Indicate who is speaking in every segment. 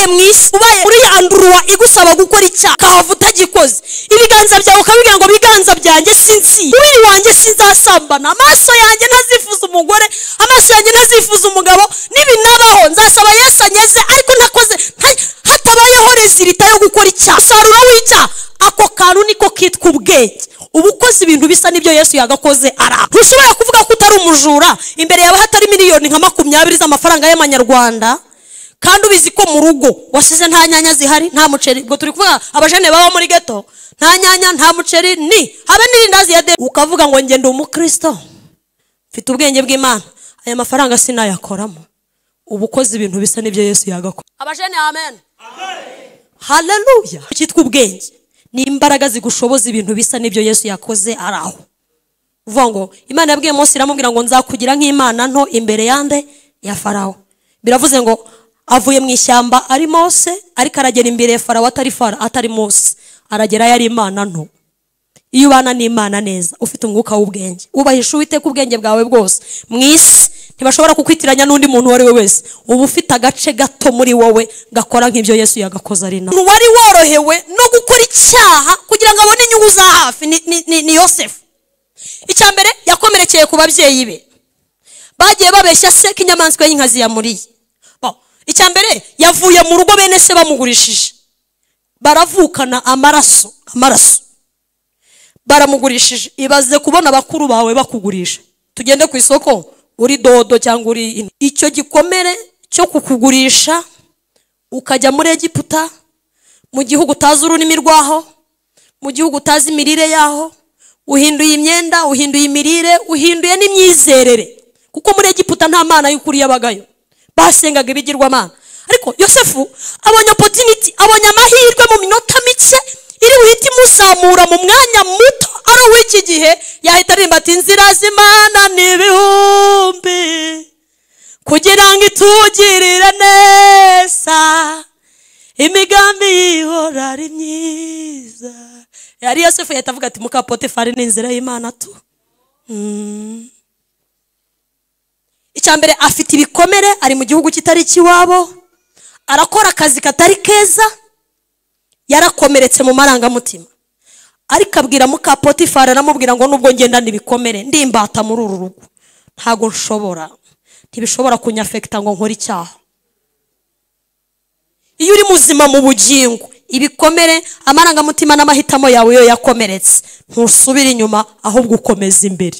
Speaker 1: mwisi ubaye uri andruwa igusaba gukora icyaha kahava utagikoze ibiganza byawe ukabigira ngo biganza byanjye sinzi umubiri wanjye sinzasambana amaso yanjye ntazifuza umugore amaso yanjye ntazifuza umugabo nibinabaho nzasaba Yesu anyeze ariko nakoze hatabayeho rezilita yo gukora icyaha sarura w'icyaha ako kantu niko kitwa ubwenge ubukoze ibintu bisa n'ibyo Yesu yagakoze ara ntushobora kuvuga ko utari umujura imbere yawe hatari miliyoni nka 20 z'amafaranga y'amanyarwanda kandi ubizi ko mu rugo wasize nta nyanya zihari nta muceri ngo turi kuvuga abajene baba muri ghetto nta nyanya nta muceri ni habe n'irindazi ya de ukavuga ngo ngende umukristo mfite ubwenge bw'Imana aya mafaranga sinayakoramo ubukoze ibintu bisa n'ibyo Yesu yagakora abajene amen haleluya cyitwa ubwenge ni imbaraga zigushoboza ibintu bisa n'ibyo Yesu yakoze araho uvuga ngo Imana yabwiye Mose iramubwira ngo nzakugira nk'Imana nto imbere yande ya Farawo biravuze ngo avuye mu ishyamba ari Mose ariko aragera imbere ya Farawo atari Mose aragera yari Imana nto iyo ubana n'Imana neza ufite umwuka w'ubwenge ubahisha Uwiteka ubwenge bwawe bwose mwisi ntibashobora kukwitiranya n'undi muntu wari we wese uba ufite agace gato muri wowe gakora nk'ibyo Yesu yagakoze ari na wari worohewe no gukora icyaha kugira ngo abone inyungu za hafi ni Yosefu icyambere yakomerekeye ku babyeyi be bagiye babeshya se k'inyamaswa y'inkazi yamuriye icyambere yavuye mu rugo bene se bamugurishije baravukana amaraso baramugurishije ibaze kubona bakuru bawe bakugurisha tugende ku isoko uri dodo cyangwa uri icyo gikomere cyo kukugurisha ukajya muri Egiputa mu gihugu utazi ururimi rwaho mu gihugu utazi imirire yaho uhinduye imyenda uhinduye imirire uhinduye n'imyizerere kuko muri Egiputa nta mana y'ukuri yabagayo basengaga ibigirwamana ariko Yosefu abonye opportunity abonye amahirwe mu minota mike iri buhite imuzamura mu mwanya muto ari w'iki gihe yahita arimba ati inzira z'Imana n'ibihumbi kugira ngo itugirire neza imigambi yihora ari myiza yari Yosefu yahita avuga ati muka Potifari ni inzira y'Imana tu icyambere afite ibikomere ari mu gihugu kitari kiwabo arakora akazi katari keza yarakomeretse mu marangamutima ariko abwira muka Potifari aramubwira ngo nubwo ngenda nibikomere ndimbata muri uru rugo ntago nshobora ntibishobora kunyafekta ngo nkora icyaha iyo uri muzima mu bugingo ibikomere amarangamutima n'amahitamo yawe yo yakomeretse ntusubira inyuma ahubwo ukomeza imbere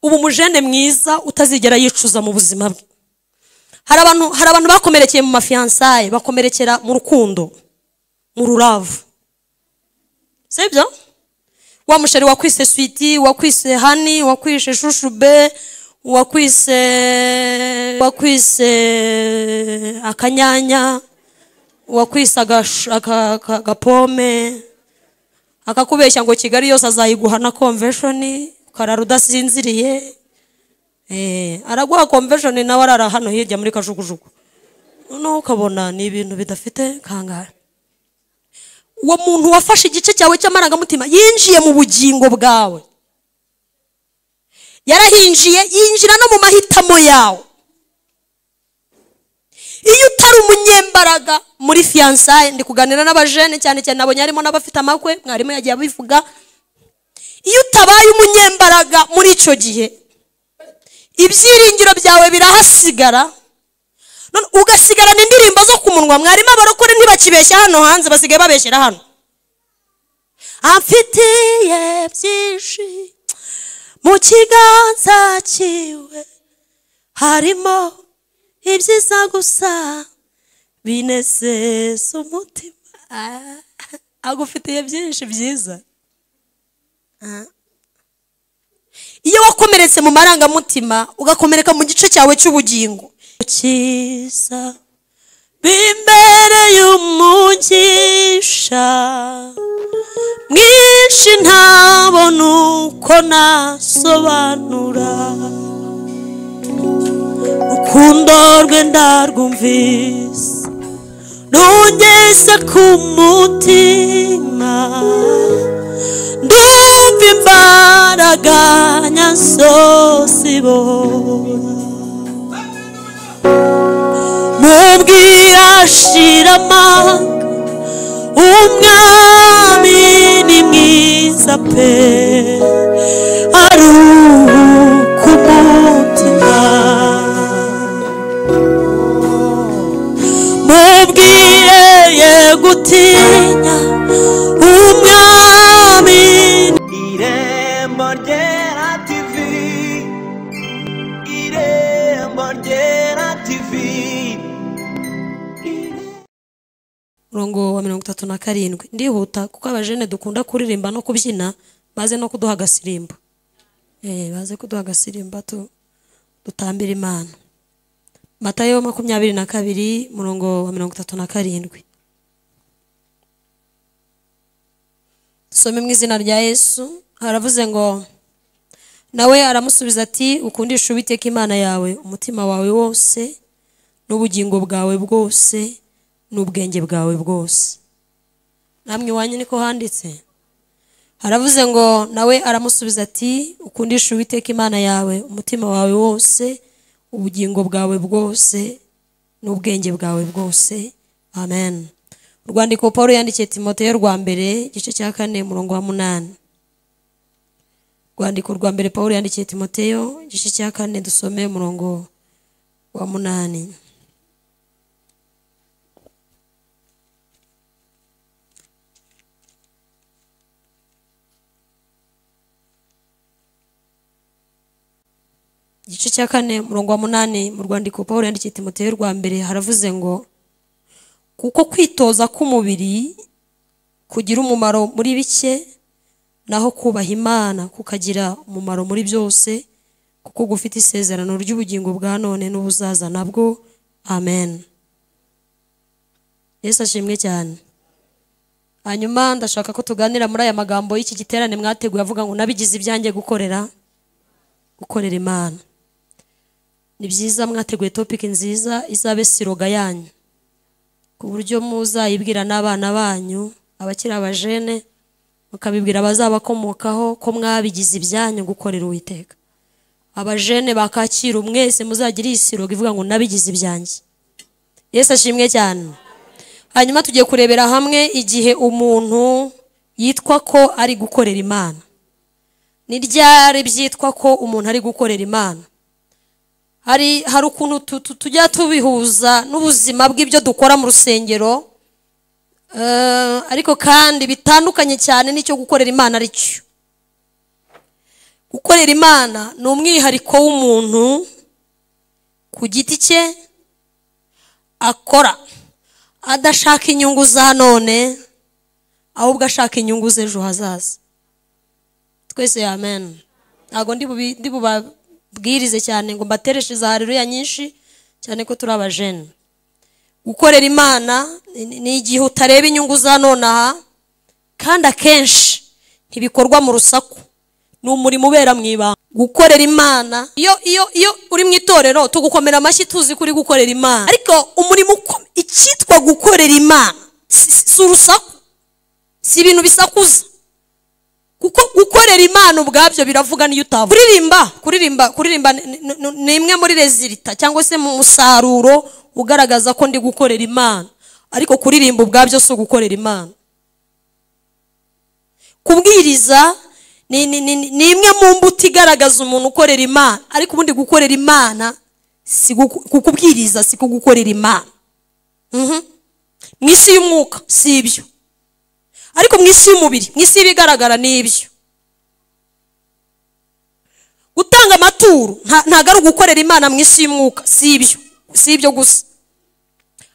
Speaker 1: ubu mujene mwiza utazigera yicuza mu buzima bwe hari abantu bakomerekeye mu mafiansaye bakomerekera mu rukundo mu ruravu sibyo wa musheri wakwise Sweetie wakwise Honey wakwise Shushube wakwise akanyanya wakwise agapome akakubeshya ngo Kigali yose azayiguha na convention karara udasinziriye araguha convention nawe arara hano hirya muri kajugujugu no ukabona ni ibintu bidafite kangara uwo muntu wafashe igice cyawe cy'amarangamutima yinjiye mu bugingo bwawe yarahinjiye yinjira no mu mahitamo yawe iyo utari umunyembaraga muri fiançailles ndi kuganira n'abajene cyane cyane nabonye harimo n'abafite amakwe mwarimu yagiye abivuga iyo utabaye umunyembaraga muri icyo gihe ibyiringiro byawe birahasigara none ugasigarana indirimbo zo ku munwa mwarimu abarokore ntibakibeshya hano hanze basigaye babeshyira hano amfitiye byinshi mu kiganza cyiwe harimo ibyiza gusa binezeza umutima agufitiye byinshi byiza iyo wakomeretse mu marangamutima ugakomereka mu gice cyawe cy'ubugingo cyiza bimbereye umugisha mwinshi ntabona uko nasobanura urukundo rwe ndarwumvise rungeze ku mutima ndumva imbaraga nyasosibora mubwira ashira amanga, umwami ni mwiza pe, aruhuka umutima. Mubwire ye gutinya, umwami.
Speaker 2: Irembo Ryera TV, Irembo Ryera TV.
Speaker 1: Murongo wa 37. Ndihuta kuko abajene dukunda kuririmba no kubyina, baze no kuduha agasirimbo. Baze kuduha agasirimba dutambira Imana. Matayo 22 murongo wa 37. Some mu izina rya Yesu. Haravuze ngo, nawe aramusubiza ati, ukundisha Uwiteka Imana yawe umutima wawe wose n'ubugingo bwawe bwose n'ubwenge bwawe bwose. Namwe wanyu niko handitse. Haravuze ngo, nawe aramusubiza ati, ukundisha Uwiteka Imana yawe umutima wawe wose, ubugingo bwawe bwose n'ubwenge bwawe bwose. Amen. Urwandiko Paulo yandikiye Timoteyo rwa mbere igice cya 4 murongo wa 8. Urwandiko rwa mbere Paulo yandikiye Timoteyo igice cya 4 dusome murongo wa 8. Igice cya 4 murongo wa 8 mu rwandiko Paulo yandikiye Timoteyo rwa mbere haravuze ngo, kuko kwitoza k'umubiri kugira umumaro muri bike, naho kubaha Imana kukagira umumaro muri byose, kuko gufite isezerano ry'ubugingo bwa none n'ubuzaza nabwo. Amen. Yesu ashimwe cyane. Hanyuma ndashaka ko tuganira muri aya magambo y'iki giterane mwateguye avuga ngo, nabigize ibyanjye gukorera Imana. Ni byiza mwateguye topic nziza izabe siroga yanyu, ku buryo muzayibwira n'abana banyu abakiri abajene, mukabibwira abazabakomokaho ko mwabigize ibyanyu gukorera Uwiteka. Abajene bakakira mwese muzagira isiroga ivuga ngo, nabigize ibyanjye. Yesu ashimwe cyane. Hanyuma tugiye kurebera hamwe igihe umuntu yitwa ko ari gukorera Imana. Ni ryari byitwa ko umuntu ari gukorera Imana? Hari ukuntu tujya tubihuza n'ubuzima bw'ibyo dukora mu rusengero, ariko kandi bitandukanye cyane n'icyo gukorera Imana ari cyo. Gukorera Imana ni umwihariko w'umuntu ku giti cye, akora adashaka inyungu za none, ahubwo ashaka inyungu z'ejo hazaza. Twese amen. Ntago ndi bubabwirize cyane ngo mbatereshe za haleluya nyinshi cyane ko turi abajene. Gukorera Imana ni igihe utareba inyungu za none aha, kandi akenshi ntibikorwa mu rusaku, ni umurimo ubera mu ibanga. Gukorera Imana, iyo uri mu itorero tugukomera amashyi tuzi kuri gukorera Imana, ariko umurimo icyitwa gukorera Imana si urusaku, si ibintu bisakuza. Kuko gukorera Imana ubwabyo biravuga niyo utavuga. Kuririmba ni imwe muri resulta cyangwa se mu musaruro ugaragaza ko ndi gukorera Imana, ariko kuririmba ubwabyo so gukorera Imana. Kubwiriza ni imwe mu mbuto igaragaza umuntu ukorera Imana, ariko ubundi gukorera Imana si kukubwiriza, si kugukorera Imana. Mu isi y'umwuka si ibyo, ariko mu isi y'umubiri, mu isi ibigaragara ni ibyo. Gutanga amaturo ntago ari gukorera Imana mu isi y'umwuka, si ibyo gusa,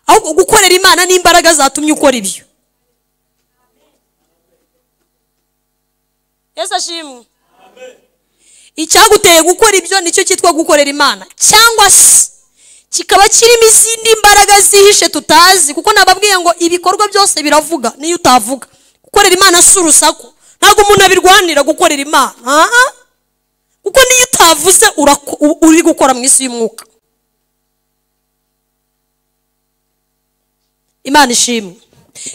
Speaker 1: ahubwo gukorera Imana n'imbaraga zatumye ukora ibyo. Yesu ashimwe. Icyaguteye gukora ibyo nicyo cyitwa gukorera Imana, cyangwa se kikaba kirimo izindi mbaraga zihishe tutazi, kuko nababwiye ngo ibikorwa byose biravuga niyo utavuga. Gukorera Imana si urusaku, ntabwo umuntu abirwanira gukorera Imana, kuko niyo utavuze uri gukora mu isi y'umwuka. Imana ishimwe.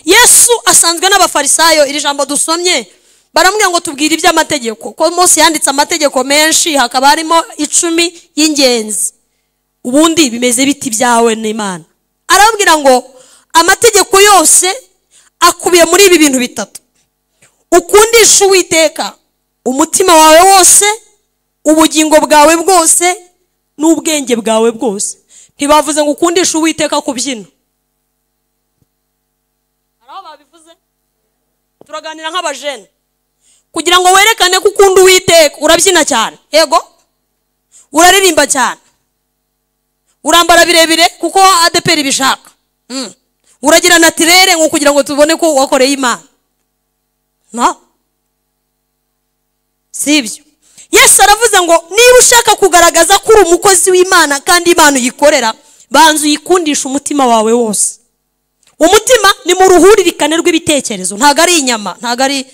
Speaker 1: Yesu asanzwe n'abafarisayo, iri jambo dusomye baramubwira ngo tubwire iby'amategeko, ko Mose yanditse amategeko menshi, hakaba harimo 10 y'ingenzi. Ubundi bimeze biti byawe n'Imana. arababwira ngo amategeko yose akubiye muri ibi bintu bitatu: ukundisha Uwiteka umutima wawe wose, ubugingo bwawe bwose, n'ubwenge bwawe bwose. Ntibavuze ngo ukundisha Uwiteka kubyina. Araho babivuze? Turaganira nk'abajene. Kugira ngo werekane ko ukunda Uwiteka, urabyina cyane. Yego? Uraririmba cyane. Urambara birebire kuko ADPR bishaka. Uragira natirere ngo kugira ngo tubone ko wakoreye Imana. No? Sibyo. Yesu aravuze ngo niba ushaka kugaragaza ko uri umukozi w'Imana kandi Imana uyikorera, banza uyikundisha umutima wawe wose. Umutima ni mu ruhuririkane rw'ibitekerezo, ntago ari inyama, ntago ari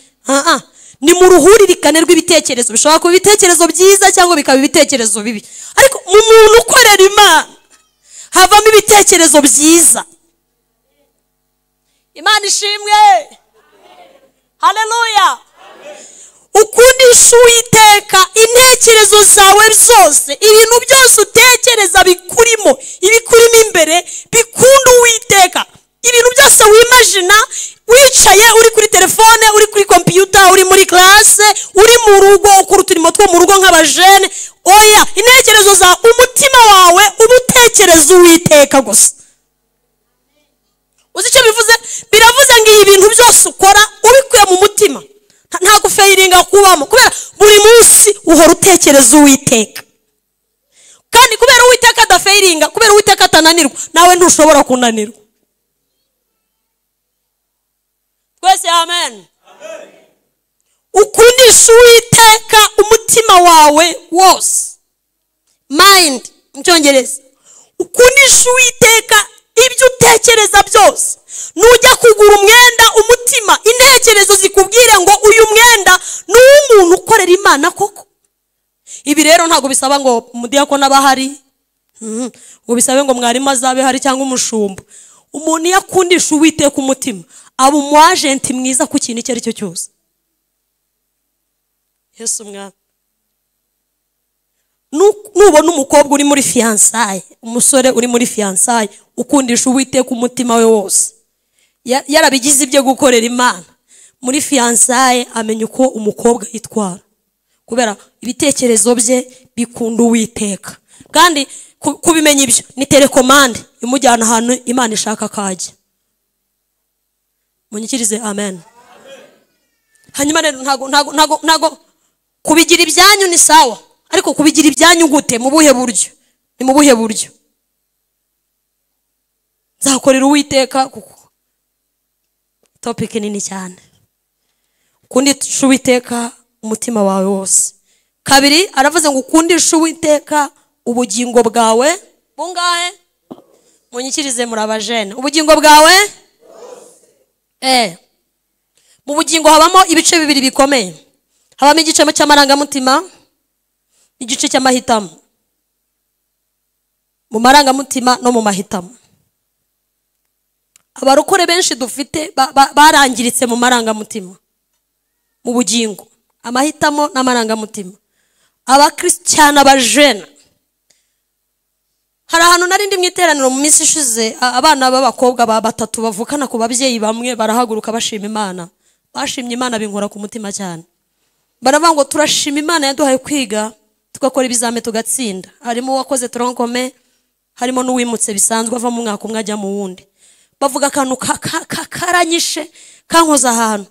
Speaker 1: ni mu ruhuririkane rw'ibitekerezo. Bishobora kuba ibitekerezo byiza cyangwa bikaba ibitekerezo bibi, ariko mu muntu ukorera Imana havamo ibitekerezo byiza. Imana ishimwe. Haleluya. Ukundisha Uwiteka intekerezo zawe zose, ibintu byose utekereza bikurimo, ibikurimo imbere bikunda Uwiteka. Ibintu byose wimagina wicaye, uri kuri telefone, uri kuri computer, uri muri classe, uri mu rugo ukora uturimo two mu rugo nk'abajene, oya, intekerezo za umutima wawe ubutekereza Uwiteka gusa. Uzi icyo bivuze? Biravuze ngo ibintu byose ukora ubikuye mu mutima, nta gufeiringa kubamo, kubera buri munsi uhora utekereza Uwiteka. Kandi kubera Uwiteka adafeiringa, kubera Uwiteka atananirwa, nawe ntushobora kunanirwa. Twese amen. Ukundisha Uwiteka umutima wawe wose. Mind mu Cyongereza. Ukundisha Uwiteka ibyo utekereza byose. Nujya kugura umwenda, umutima, intekerezo zikubwire ngo uyu mwenda ni umuntu ukorera Imana koko. Ibi rero ntago bisaba ngo umudiyakoni abahari, ngo bisabe ngo mwarimu azabe hari cyangwa umushumba. Umuntu yakundisha Uwiteka umutima, aba umu agent mwiza ku kintu icyo ari cyo cyose. Yesu mwana. Nubona umukobwa uri muri fiançailles, umusore uri muri fiançailles, ukundisha Uwiteka umutima we wose, yarabigize ibyo gukorera Imana, muri fiançailles amenya uko umukobwa yitwara, kubera ibitekerezo bye bikunda Uwiteka. Kandi kubimenya ibyo ni telecommande imujyana ahantu Imana ishaka kajya. Munyikirize amen. Hanyuma rero ntago kubigira ibyanyu ni sawa, ariko kubigira ibyanyu gute? Mu buhe buryo? Ni mu buhe buryo? Zakorera Uwiteka kuko topic nini cyane. Ukundisha Uwiteka umutima wawe wose. Kabiri aravuze ngo ukundisha Uwiteka ubugingo bwawe bungahe? Munyikirize muri abajene. Ubugingo bwawe mu bugingo habamo ibice bibiri bikomeye. Habamo igice cy'amarangamutima, igice cy'amahitamo. Mu marangamutima no mu mahitamo, abarokore benshi dufite barangiritse mu marangamutima, mu bugingo, amahitamo n'amarangamutima. Abakristiana abajene, hari ahantu nari ndi mu iteraniro mu minsi ishize, abana b'abakobwa batatu bavukana ku babyeyi bamwe barahaguruka bashima Imana. Bashimye Imana binkora ku mutima cyane. Baravuga ngo turashima Imana yaduhaye kwiga tugakora ibizame tugatsinda. Harimo uwakoze troncome, harimo n'uwimutse bisanzwe ava mu mwaka umwe ajya mu wundi. Bavuga akantu karanyishe kankoza ahantu.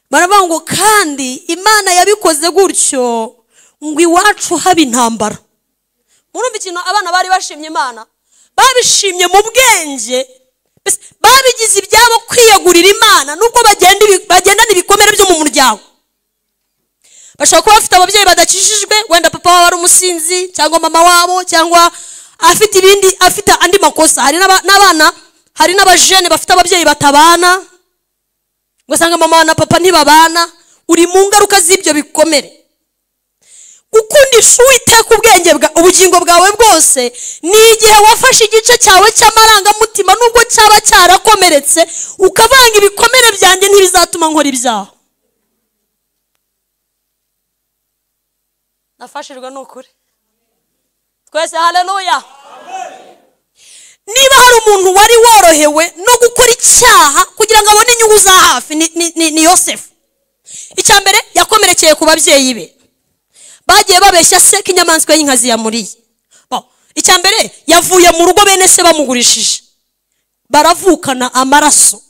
Speaker 1: Baravuga ngo kandi Imana yabikoze gutyo ngo iwacu haba intambara. Murumva ikintu abana bari bashimye Imana? Babishimye mu bwenge, babigize ibyabo kwiyagurira Imana, nuko bagendana ibikomere byo mu muryango. Bashobora kuba bafite ababyeyi badakijijwe, wenda papa wabo ari umusinzi cyangwa mama wabo, cyangwa afite andi makosa. Hari n'abana, hari n'abajene bafite ababyeyi batabana, ugasanga mama na papa ntibabana. Uri mu ngaruka z'ibyo bikomere. Ukundisha Uwiteka ubugingo bwawe bwose ni igihe wafashe igice cyawe cy'amarangamutima, nubwo cyaba cyarakomeretse, ukavanga ibikomere byanjye ntibizatuma nkora ibyaha. Nafashirwa n'ukuri. Twese haleluya. Niba hari umuntu wari worohewe yaryohewe no gukora icyaha kugira ngo abone inyungu za hafi. Ni Yosefu. Icya mbere yakomerekeye ku babyeyi be, bagiye babeshya se ko inyamaswa y'inkazi yamuriye. Icya mbere yavuye mu rugo, bene se bamugurishije, baravukana amaraso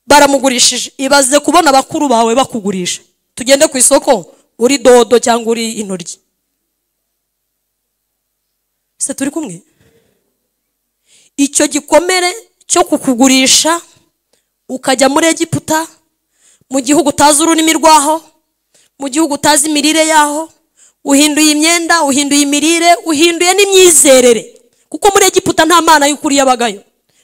Speaker 1: baramugurishije. Ibaze kubona bakuru bawe bakugurisha, tugende ku isoko uri dodo cyangwa uri intoryi. Se turi kumwe? Icyo gikomere cyo kukugurisha ukajya muri Egiputa, mu gihugu utazi ururimi rwaho, mu gihugu utazi imirire yaho, uhinduye imyenda, uhinduye imirire, uhinduye n'imyizerere, kuko muri Egiputa nta mana y'ukuri yabagayo,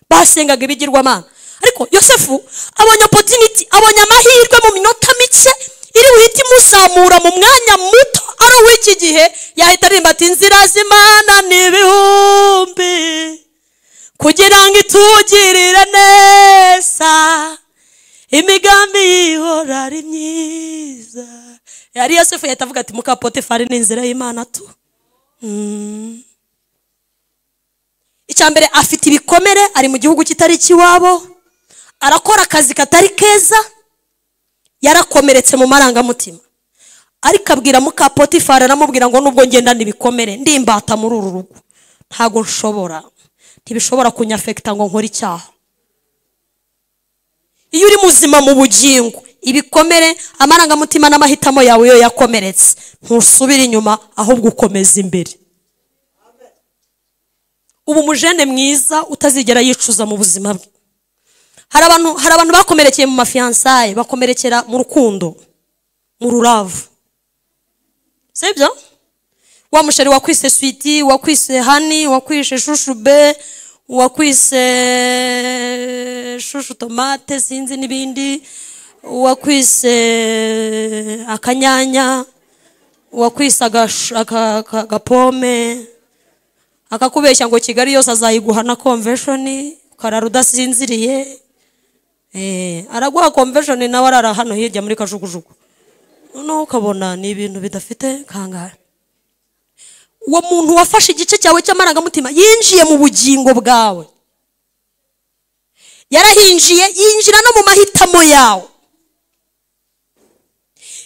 Speaker 1: basengaga ibigirwamana. Ariko Yosefu abonye opportunity, abonye amahirwe mu minota mike iri buhite imuzamura mu mwanya muto. Ari w'iki gihe yahita arimba ati inzira z'Imana n'ibihumbi kugira ngo itugirire neza, imigambi ihora ari myiza. Yari Yosefu yahita avuga ati muka Potifari ni inzira y'Imana tu. Icya mbere afite ibikomere, ari mu gihugu kitari kiwabo, arakora akazi katari keza, yarakomeretse mu marangamutima. Ariko abwira muka Potifari, aramubwira ngo nubwo ngendana ibikomere ndimbata muri uru rugo, ntago ntibishobora kunyafekta ngo nkore icyaha. Iyo uri muzima mu bugingo, ibikomere, amarangamutima n'amahitamo yawe yo yakomeretse, ntusubira inyuma ahubwo ukomeza imbere. Ubu mujene mwiza utazigera yicuza mu buzima bwe. Hari abantu bakomerekeye mu mafiansaye, bakomerekera mu rukundo, mu ruravu. Sibyo? Wa musheri wakwise Sweetie, wakwise Honey, wakwise Shushu be, wakwise Shushu tomate sinzi n'ibindi, wakwise akanyanya, wakwise agapome, akakubeshya ngo Kigali yose azayiguha na convention, karara udasinziriye. Araguha convention nawe arara hano hirya muri Kajugujugu. Noneho ukabona ni ibintu bidafite kangahe. Uwo muntu wafashe igice cyawe cy'amarangamutima yinjiye mu bugingo bwawe, yarahinjiye, yinjira no mu mahitamo yawe.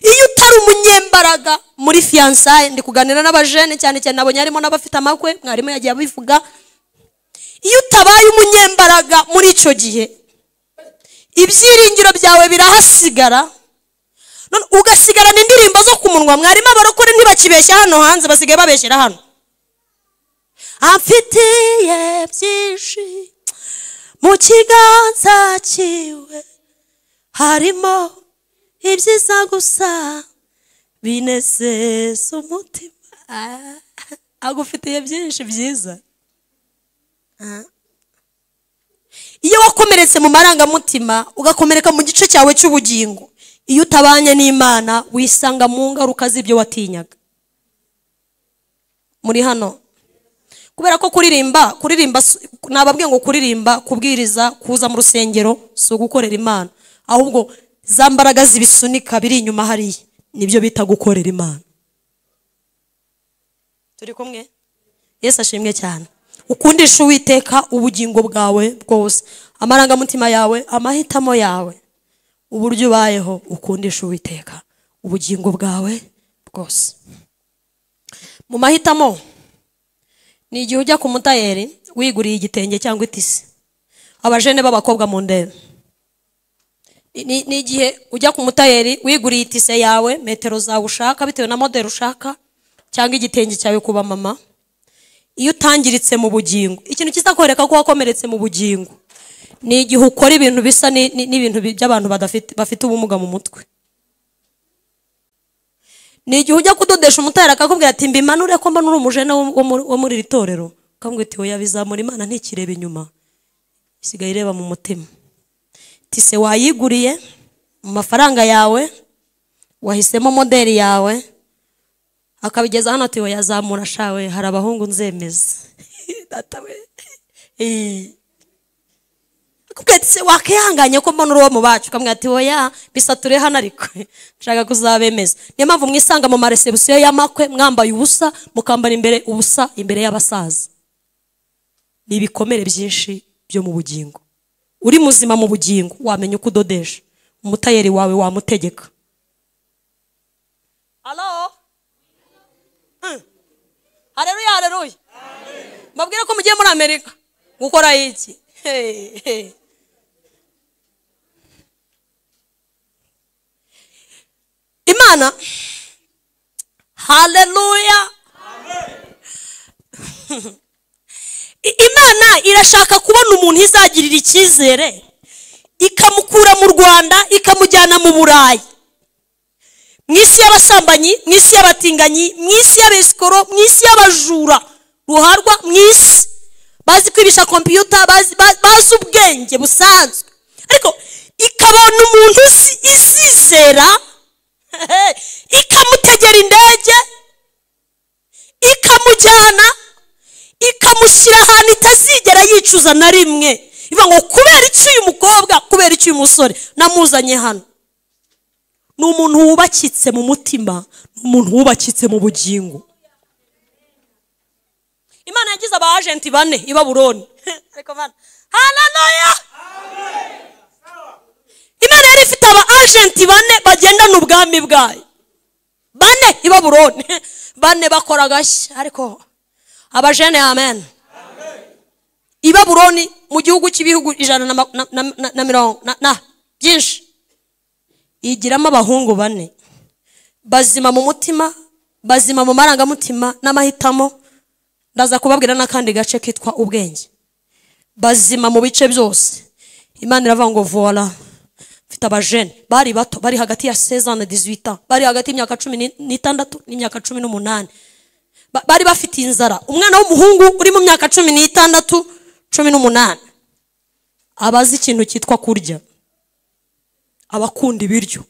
Speaker 1: Iyo utari umunyembaraga muri fiansaye, ndi kuganira n'abajene cyane cyane nabonye harimo n'abafite amakwe, mwarimu yagiye abivuga. Iyo utabaye umunyembaraga muri icyo gihe, ibyiringiro byawe birahasigara, none ugasigarana indirimbo zo ku munwa. Mwarimu abarokore ntibakibeshya hano hanze, basigaye babeshyera hano. Amfitiye byinshi mu kiganza cyiwe, harimo ibyiza gusa binezeza umutima. Agufitiye byinshi byiza. Iyo wakomeretse mu marangamutima, ugakomereka mu gice cyawe cy'ubugingo, iyo utabanye n'Imana wisanga mu ngaruka z'ibyo watinyaga. Muri hano kubera ko kuririmba nababwiye ngo kuririmba, kubwiriza, kuza mu rusengero so gukorera Imana, ahubwo za mbaraga zibisunika biri inyuma hariya nibyo bita gukorera Imana. Turi kumwe? Yesu ashimwe cyane. Ukundisha Uwiteka ubugingo bwawe bwose, amarangamutima yawe, amahitamo yawe, uburyo ubayeho, ukundisha Uwiteka ubugingo bwawe bwose. Mu mahitamo ni igihe ujya ku mutayeri wiguriye igitenge cyangwa itisi. Abajene b'abakobwa mu ndebe, ni igihe ujya ku mutayeri wiguriye itise yawe, metero zawe ushaka bitewe na model ushaka, cyangwa igitenge cyawe kuba mama. Iyo utangiritse mu bugingo, ikintu kizakwereka ko wakomeretse mu bugingo ni igihe ukora ibintu bisa n'ibintu by'abantu bafite ubumuga mu mutwe. Ni igihe ujya kudodesha umutayeri akakubwira ati mbimanure ko mbona uri umujene wo muri iri torero, ukamubwira ati oya bizamura Imana ntikireba inyuma, isigaye ireba mu mutima. Tise wayiguriye mu mafaranga yawe, wahisemo modeli yawe, akabigeza hano ati oya zamura shawe, hari abahungu nzemeza. Data we. Akubwira ati se wakihanganye ko mbona uri uwo mu bacu, ukamubwira ati oya bisature hano ariko nshaka kuzabemeza. Niyo mpamvu mwisanga mu maresebusiyo y'amakwe mwambaye ubusa, mukambara imbere ubusa imbere y'abasaza. Ni ibikomere byinshi byo mu bugingo. Uri muzima mu bugingo wamenya uko udodesha, umutayeri wawe wamutegeka. Hello? Haleluya, haleluya. Mbabwira ko mugiye muri Amerika gukora iki? Imana, haleluya. Imana irashaka kubona umuntu izagirira icyizere, ikamukura mu Rwanda ikamujyana mu Burayi, mu isi y'abasambanyi, mu isi y'abatinganyi, mu isi y'abesikoro, mu isi y'abajura ruharwa, mu isi bazi kwibisha computer, bazi ubwenge busanzwe, ariko ikabona umuntu isizera ikamutegera indege ikamujyana ikamushyira ahantu itazigera yicuza na rimwe. Ivuga ngo kubera iki uyu mukobwa, kubera iki uyu musore namuzanye hano. Ni umuntu wubakitse mu mutima, ni umuntu wubakitse mu bugingo. Imana yagize aba agenti 4 i Babuloni. Haleluya. Imana yari ifite aba agenti 4 bagendana ubwami bwayo. 4 i Babuloni. 4 bakora gashya, ariko abajene, amen. I Babuloni mu gihugu cy'ibihugu 100 byinshi, igiramo abahungu 4 bazima mu mutima, bazima mu marangamutima n'amahitamo. Ndaza kubabwira n'akandi gace kitwa ubwenge. Bazima mu bice byose. Imana iravuga ngo voila, mfite abajene bari bato, bari hagati ya 16 na 18, bari hagati y'imyaka 16 n'imyaka 18. Bari bafite inzara. Umwana w'umuhungu uri mu myaka 16 18 abazi ikintu cyitwa kurya, abakunda ibiryo,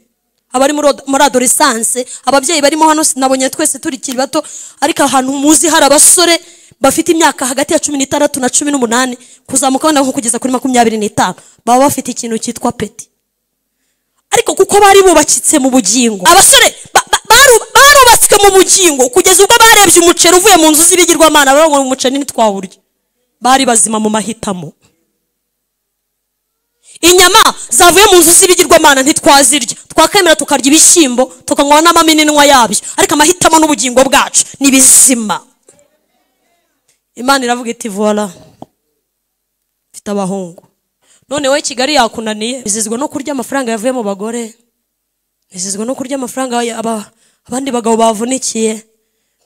Speaker 1: abari muri adolescence, ababyeyi barimo hano nabonye twese turi kiri bato, ariko ahantu muzi hari abasore bafite imyaka hagati ya 16 na 18 kuzamuka nko kugeza kuri 25, baba bafite ikintu cyitwa peti. Ariko kuko bari bubakitse mu bugingo, abasore barubatswe mu bugingo kugeza ubwo barebye umuceri uvuye mu nzu z'ibigirwamana, baravuga ngo umuceri ntitwawurya. Bari bazima mu mahitamo. Inyama zavuye mu nzu z'ibigirwamana ntitwazirya, twakemera tukarya ibishyimbo tukanywa n'amaminwa yabyo, ariko amahitamo n'ubugingo bwacu ni bizima. Imana iravuga iti voila, mfite abahungu. None we Kigali yakunaniye, bizizwe no kurya amafaranga yavuye mu bagore, bizizwe no kurya amafaranga abandi bagabo bavunikiye,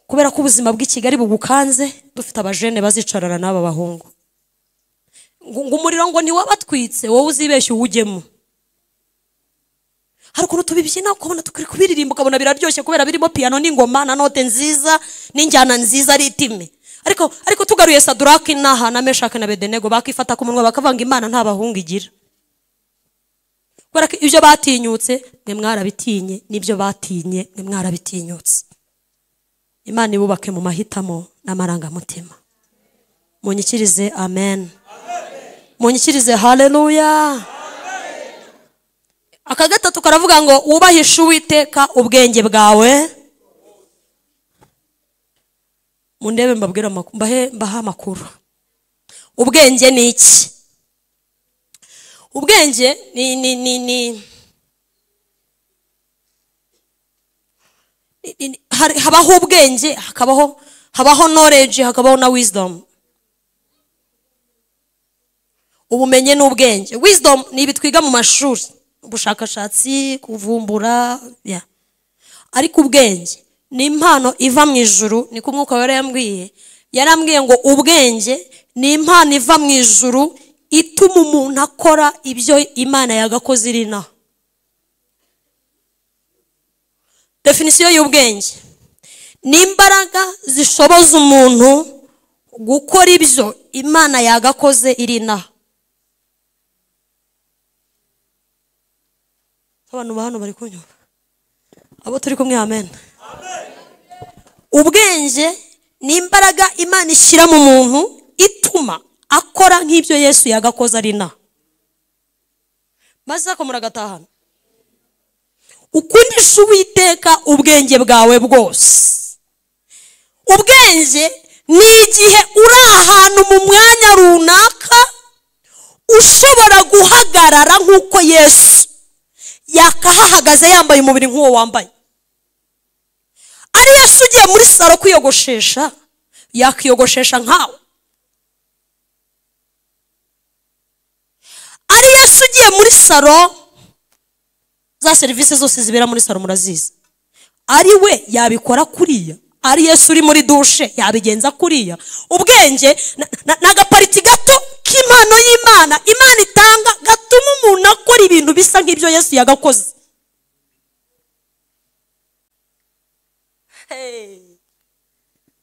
Speaker 1: kubera ko ubuzima bw'i Kigali bugukanze. Dufite abajene bazicarana n'aba bahungu, ngo umuriro ngo ntiwabatwitse, wowe uzibeshye uwujyemo. Hari ukuntu tubibyina ukabona tukiri kubiririmba ukabona biraryoshye kubera birimo piano n'ingoma na note nziza n'injyana nziza ritime, ariko tugaruye Sadraki na Meshaki na Abedenego bakifata ku munwa bakavanga Imana nta bahungu igira. Kubera ko ibyo batinyutse mwe mwarabitinye, nibyo batinye mwe mwarabitinyutse. Imana ibubake mu mahitamo n'amarangamutima. Munyikirize amen. Munyikirize haleluya. Akagatatu karavuga ngo wubahishe Uwiteka ubwenge bwawe. Mundebe mbabwira mbaha amakuru. Ubwenge ni iki? Ubwenge habaho ubwenge, habaho knowledge, hakabaho na wisdom. Ubumenye n'ubwenge. Wisdom ni ibitwiga mu mashuri, ubushakashatsi, kuvumbura, ariko ubwenge ni impano iva mu ijuru. Niko Umwuka Wera yarambwiye ngo ubwenge ni impano iva mu ijuru ituma umuntu akora ibyo Imana yagakoze irina. Definition y'ubwenge ni imbaraga zishoboza umuntu gukora ibyo Imana yagakoze irina. Abantu bahano bari kunyumva, abo turi kumwe, amen. Ubwenge ni imbaraga Imana ishyira mu muntu ituma akora nk'ibyo Yesu yagakoze arina. Maze akomora gatahana. Ukundisha Uwiteka ubwenge bwawe bwose. Ubwenge ni igihe uri ahantu mu mwanya runaka ushobora guhagarara nk'uko Yesu yakahahagaze yambaye umubiri nk'uwo wambaye. Ari Yesu ugiye muri salo kwiyogoshesha, yakiyogoshesha nkawe. Ari Yesu ugiye muri salo, za serivisi zose zibera muri salo murazizi, ari we yabikora kuriya. Ari Yesu uri muri dushe yabigenza kuriya. Ubwenge n'agapariti gato k'impano y'Imana Imana itanga gatuma umuntu akora ibintu bisa nk'ibyo Yesu yagakoze.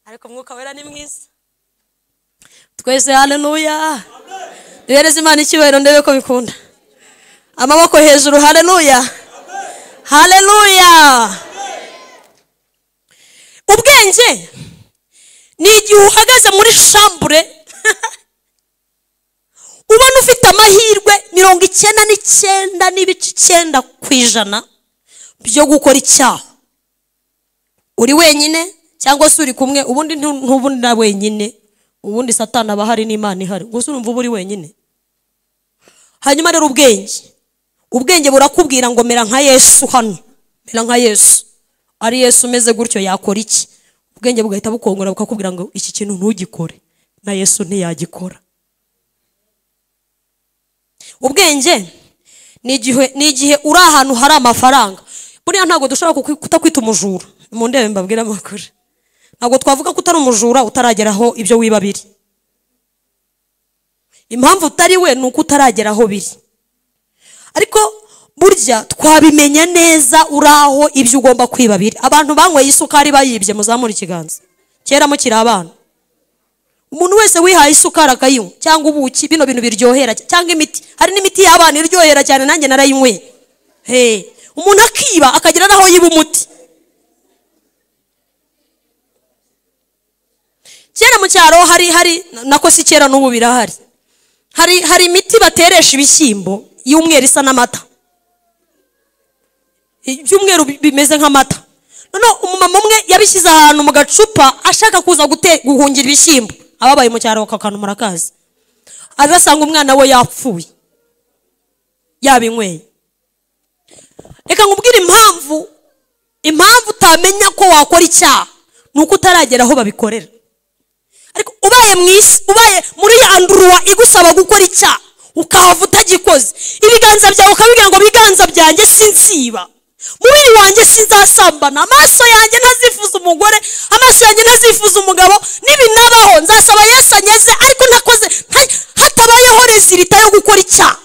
Speaker 1: Ariko Mwuka Wera ni mwiza. Twese haleluya. Duhereze Imana icyubahiro ndebe ko bikunda. Amaboko hejuru, haleluya. Haleluya. Ubwenge ni igihe uhagaze muri shambure ubona ufite amahirwe 99.9% byo gukora icyaha. Uri wenyine cyangwa se uri kumwe, ubundi ntubundi na wenyine, ubundi Satani aba hari n'Imana ihari, gusa urumva uri wenyine. Hanyuma rero ubwenge burakubwira ngo mera nka Yesu hano, mera nka Yesu. Ari Yesu umeze gutyo yakora iki? Ubwenge bugahita bukongora bukakubwira ngo iki kintu ntugikore, na Yesu ntiyagikora. Ubwenge ni igihe uri ahantu hari amafaranga. Buriya ntabwo dushobora kutakwita umujura. Mu ndebe mbabwira amakuru, ntabwo twavuga ko utari umujura utarageraho ibyo wiba biri. Impamvu utari we nuko utarageraho biri. Ariko burya twabimenya neza uraho ibyo ugomba kwiba biri. Abantu banyweye isukari bayibye muzamura ikiganza. Kera mukiri abana. Umuntu wese wihaye isukari akayinywa cyangwa ubuki, bino bintu biryohera, cyangwa imiti. Hari n'imiti y'abana iryohera cyane, nanjye narayinyweye. Umuntu akiba akagira naho yiba umuti. Kera mu cyaro hari nako si kera n'ubu birahari. Hari imiti bateresha ibishyimbo y'umweru isa n'amata. Ibyumweru bimeze nk'amata. None umumama umwe yabishyize ahantu mu gacupa ashaka kuza guhungira ibishyimbo. Ababaye mu cyaro bakakana murakazi. Arasanga umwana we yapfuye, yabinyweye. Reka nkubwire impamvu utamenya ko wakora icyaha nuko utaragera aho babikorera. Ariko ubaye mwisi, ubaye muri andurwa igusaba gukora icyaha ukahava utagikoze, ibiganza byawe ukabigira ngo biganza byanjye sinziba, mubiri wanjye sinzasambana, amaso yanjye ntazifuza umugore, amaso yanjye ntazifuza umugabo, nibinabaho nzasaba Yesu anyeze, ariko nakoze hatabayeho rezilita yo gukora icyaha.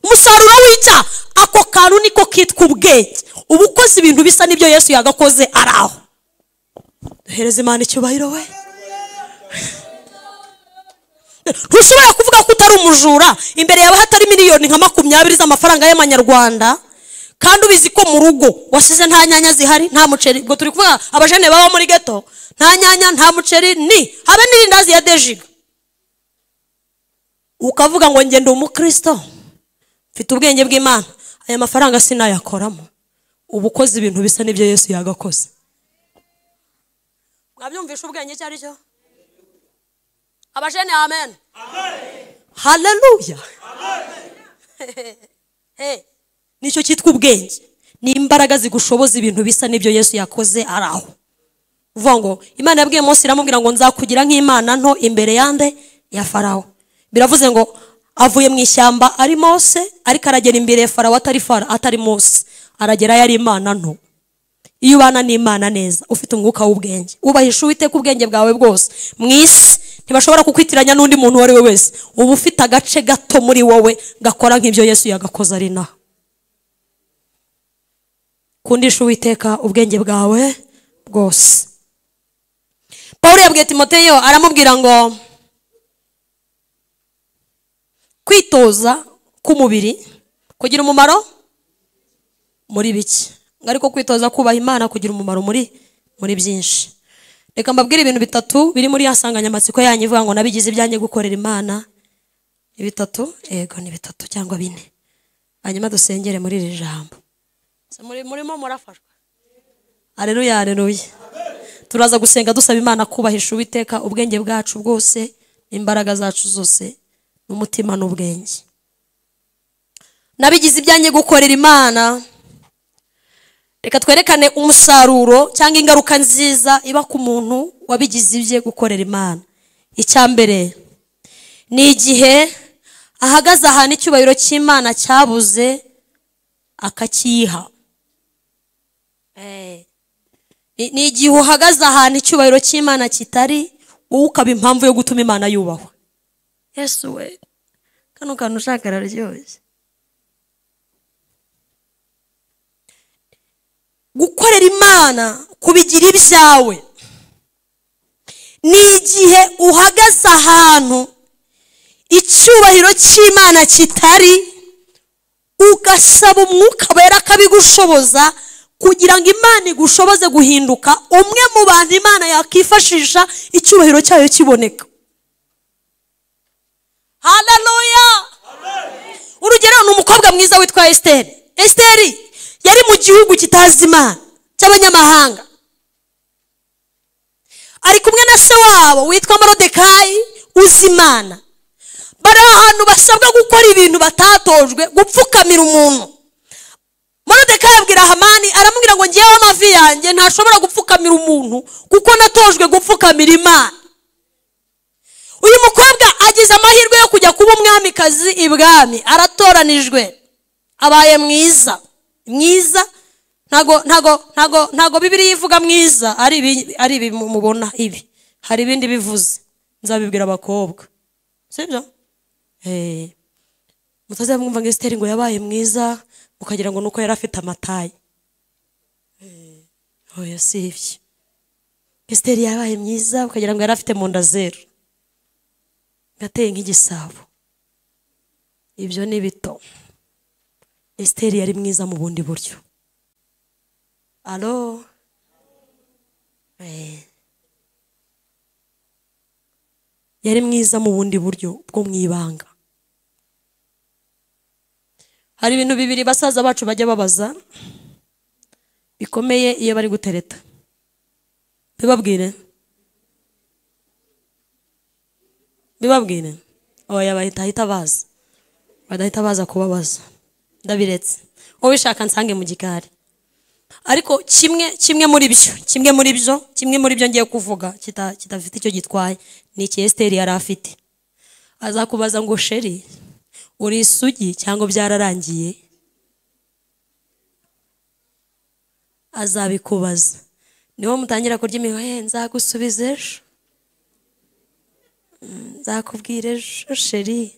Speaker 1: Umusaruro w'icyaha ako kantu niko kitwa ubwenge. Ubukoze ibintu bisa n'ibyo Yesu yagakoze araho. Duhereze Imana icyubahiro we. Ntushobora kuvuga ko utari umujura imbere yawe hatari miliyoni nka 20 z'amafaranga y'amanyarwanda, kandi ubizi ko mu rugo wasize nta nyanya zihari, nta muceri. Ubwo turi kuvuga abajene baba muri ghetto, nta nyanya, nta muceri, ni habe n'irindazi ya dejiga. Ukavuga ngo nge ndi umukristo, mfite ubwenge bw'Imana, aya mafaranga sinayakoramo. Ubukoze ibintu bisa n'ibyo Yesu yagakoze. Mwabyumvisha ubwenge cyari cyo? Abajene amen. Haleluya. Nicyo cyitwa ubwenge. Ni imbaraga zigushoboza ibintu bisa n'ibyo Yesu yakoze araho. Uvuga ngo Imana yabwiye Mose iramubwira ngo nzakugira nk'Imana nto imbere yande ya Farawo. Biravuze ngo avuye mu ishyamba ari Mose, ariko aragera imbere ya Farawo atari Mose, aragera yari Imana nto. Iyo ubana n'Imana neza ufite umwuka w'ubwenge, ubahisha Uwiteka ubwenge bwawe bwose, mwisi ntibashobora kukwitiranya n'undi muntu wari we wese. Uba ufite agace gato muri wowe gakora nk'ibyo Yesu yagakoze ari naho. Kundisha Uwiteka ubwenge bwawe bwose. Paulo yabwiye Timoteyo, aramubwira ngo kwitoza k'umubiri kugira umumaro muri biki, ariko kwitoza kubaha Imana kugira umumaro muri byinshi. Reka mbabwire ibintu bitatu biri muri yasanganyamatsiko yanyu ivuga ngo nabigize ibyanjye gukorera Imana. Ibitatu, yego ni bitatu cyangwa bine. Hanyuma dusengere muri iri jambo. Murimo murafashwa. Haleluya, haleluya. Turaza gusenga dusaba Imana kubahisha Uwiteka ubwenge bwacu bwose, imbaraga zacu zose, n'umutima n'ubwenge. Nabigize ibyanjye gukorera Imana. Reka twerekane umusaruro cyangwa ingaruka nziza iba ku muntu wabigize ibye gukorera Imana. Icyambere ni igihe ahagaze ahantu icyubahiro cy'Imana cyabuze akakiha. Ni igihe uhagaze ahantu icyubahiro cy'Imana kitari, wowe ukaba impamvu yo gutuma Imana yubahwa. Yesu we, kano kantu ushaka araryoshye. Gukorera Imana, kubigira ibyawe, ni igihe uhagaze ahantu icyubahiro cy'Imana kitari, ugasaba umwuka wera akabigushoboza kugira ngo Imana igushoboze guhinduka umwe mu bantu Imana yakifashisha icyubahiro cyayo kiboneka. Haleluya. Urugero ni umukobwa mwiza witwa Esteri. Esteri yari mu gihugu kitazi Imana cy'abanyamahanga, ari kumwe na se wabo witwa Morodekayi uzi Imana. Bari ahantu basabwa gukora ibintu batatojwe, gupfukamira umuntu. Morodekayi abwira Hamani, aramubwira ngo ngewe amavi yanjye ntashobora gupfukamira umuntu kuko natojwe gupfukamira Imana. Uyu mukobwa agize amahirwe yo kujya kuba umwamikazi ibwami, aratoranijwe, abaye mwiza. Ntago Bibiliya ivuga mwiza ari ibi mubona ibi, hari ibindi bivuze nzabibwira abakobwa, sibyo? Mutazamwumva ngo Esteri ngo yabaye mwiza ukagira ngo nuko yari afite amatayi. Oya, sibyo. Esteri yabaye mwiza ukagira ngo yari afite mu nda zero, gateye nk'igisabo. Ibyo ni bito. Esteri yari mwiza mu bundi buryo. Alo. Yari mwiza mu bundi buryo bwo mwibanga. Hari ibintu bibiri basaza bacu bajya babaza bikomeye iyo bari gutereta. Bibabwire. Oya, bahita baza. Badahita baza kubabaza. Ndabiretse. Wowe ushaka nsange mu gikari. Ariko kimwe muri byo ngiye kuvuga kitafite icyo gitwaye ni iki Esteri yari afite. Azakubaza ngo sheri, uri isugi cyangwa byararangiye? Azabikubaza. Niho mutangira kurya imihohe, nzagusubiza ejo, nzakubwira ejo sheri.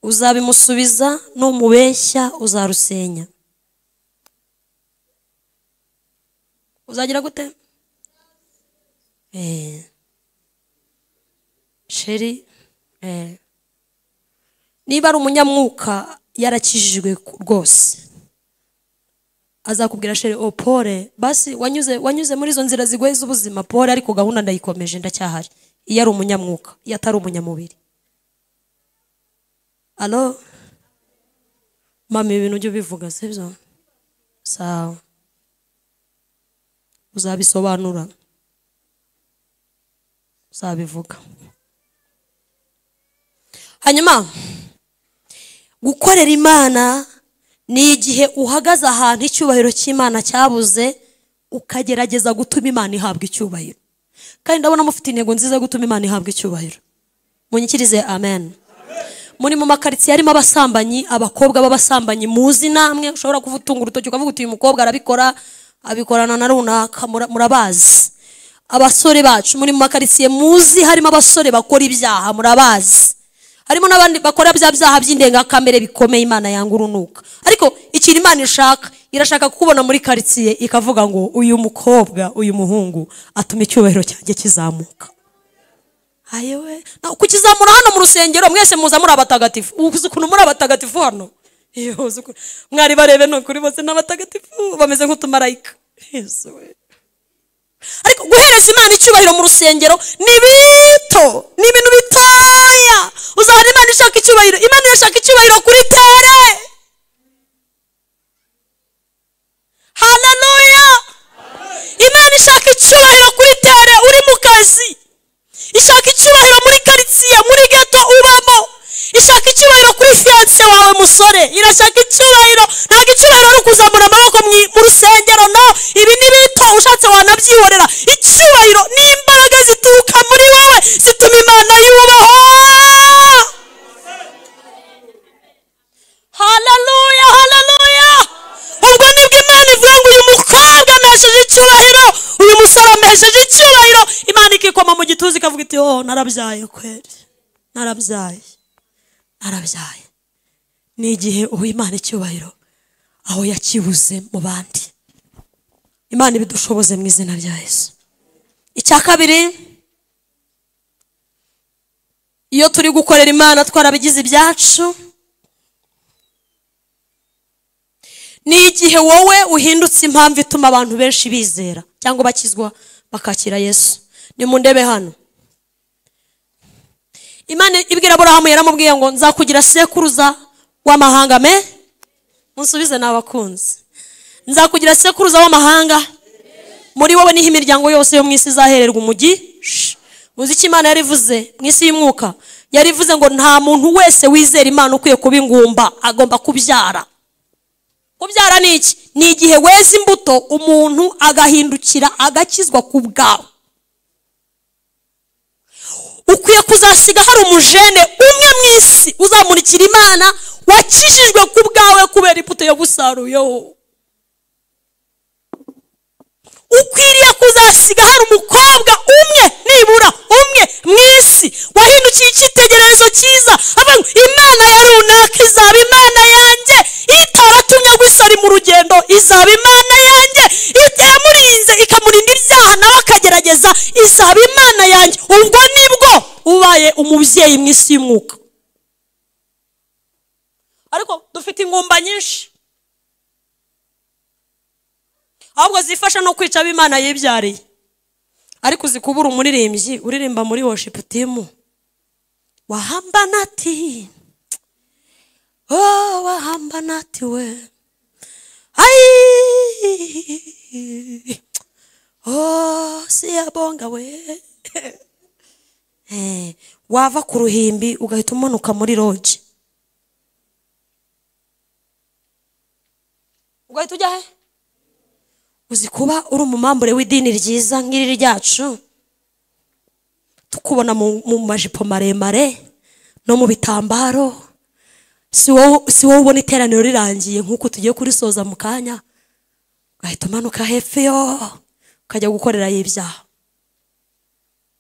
Speaker 1: Uzabimusubiza, numubeshya uzarusenya. Uzagira gute? Sheri, niba ari umunyamwuka yarakijijwe rwose, azakubwira sheri, o Pole, basi wanyuze muri izo nzira zigoye z'ubuzima Pole, ariko gahunda ndayikomeje, ndacyahari. Iyo ari umunyamwuka, iyo atari umunyamubiri. Alo? Mami, ibintu ujye ubivuga, sibyo? Sawa. Uzabisobanura, uzabivuga. Hanyuma, gukorera Imana ni igihe uhagaze ahantu icyubahiro cy'Imana cyabuze, ukagerageza gutuma Imana ihabwa icyubahiro. Kandi ndabona mufite intego nziza yo gutuma Imana ihabwa icyubahiro. Munyikirize amen. Muri mu makaritsiye harimo abasambanyi, abakobwa b'abasambanyi muzi namwe, ushobora kuvutunga urutoki ukavuga uti uyu mukobwa arabikora, abikorana na runaka, murabazi. Abasore bacu muri mu makaritsiye muzi harimo abasore bakora ibyaha, murabazi. Harimo n'abandi bakora bya byaha by'indengakamere bikomeye Imana yanga urunuka. Ariko ikintu Imana irashaka kukubona muri karitsiye ikavuga ngo uyu mukobwa, uyu muhungu atuma icyubahiro cyanjye kizamuka. Ayewe, kukizamura hano mu rusengero mwese muza muri abatagatifu. Uzi ukuntu muri abatagatifu hano? Mwari barebe no kuri bose n'abatagatifu bameze nk'utumarayika. Yesu we. Ariko guhereza Imana icyubahiro mu rusengero ni bito, ni ibintu bitoya. Uzahana Imana ishaka icyubahiro. Imana irashaka icyubahiro kuri tere. Haleluya. Imana ishaka icyubahiro kuri tere uri mu kazi. Ishaka icyubahiro muri karitsiye, muri ghetto uba narabyaye kweri, narabyaye. Ni igihe Uwimana icyubahiro aho yakibuze mu bandi. Imana ibidushoboze mu izina rya Yesu. Icya kabiri, iyo turi gukorera Imana twarabigize ibyacu, ni igihe wowe uhindutse impamvu ituma abantu benshi bizera cyangwa bakizwa bakakira Yesu. Ni mu ndebe hano. Imana ibwira Aburahamu, yaramubwiye ngo nzakugira sekuruza w'amahanga. Munsubize n'abakunzi. Nzakugira sekuruza w'amahanga. Muri wowe niho imiryango yose yo mu isi izahererwa umugisha. Muzi icyo Imana yarivuze mu isi y'umwuka? Yarivuze ngo nta muntu wese wizera Imana ukwiye kuba ingumba, agomba kubyara. Kubyara ni iki? Ni igihe weza imbuto umuntu agahindukira agakizwa ku bwawe. Ukwiye kuzasiga hari umujene umwe mu isi uzamurikira Imana wakijijwe ku bwawe kubera imbuto yagusaruyeho. Ukwiriye kuzasiga hari umukobwa umwe, nibura umwe mu isi wahindukiye icyitegererezo cyiza, avuga ngo Imana ya runaka izaba Imana yanjye, itaratumye gusari mu rugendo izaba Imana yanjye, itamurinze ikamurinda ibyaha nawe akagerageza izaba Imana yanjye. Ubwo nibwo ubaye umubyeyi mu isi y'umwuka. Ariko dufite ingumba nyinshi ahubwo zifasha no kwica ab'Imana yibyariye. Ariko zikubura umuririmbyi uririmba muri worship team, wahamba nati, oh wahamba nati we, ai oh siyabonga we. Wava ku ruhimbi ugahita umanuka muri lodge, ugahita ujya he? Uzi kuba uri umumambure w'idini ryiza nk'iri ryacu, tukubona mu majipo maremare no mu bitambaro, si wowe ubona iteraniro rirangiye nk'uko tugiye kurisoza mu kanya, ugahita umanuka hepfo yo ukajya gukorera y'ibyaha.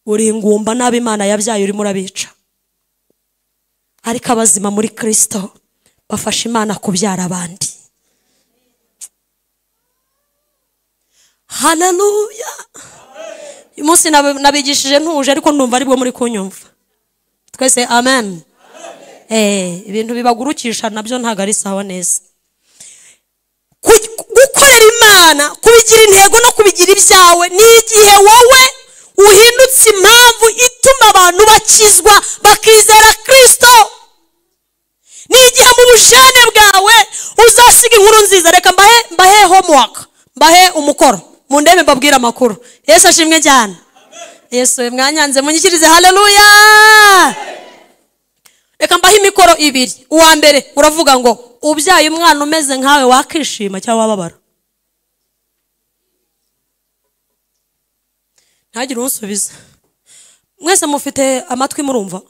Speaker 1: Uri ingumba n'ab'Imana yabyaye urimo urabica. Ariko abazima muri Kristo bafasha Imana kubyara abandi. Haleluya. Uyu munsi nabigishije ntuje, ariko ndumva aribwo muri kunyumva. Twese amen. Ibintu bibagurukisha nabyo ntago ari sawa neza. Gukorera Imana, kubigira intego no kubigira ibyawe, ni igihe wowe uhindutse impamvu ituma abantu bakizwa bakizera Kristo. Ni igihe mu bujene bwawe uzasiga inkuru nziza. Reka mbahe homework, mbahe umukoro, mu ndebe mbabwira amakuru. Yesu ashimwe cyane. Yesu mwanyanze munyikirize. Haleluya. Reka mbahe imikoro ibiri. Uwa mbere uravuga ngo ubyaye umwana umeze nkawe wakishima cyangwa wababara? Ntagire unsubiza. Mwese mufite amatwi murumva?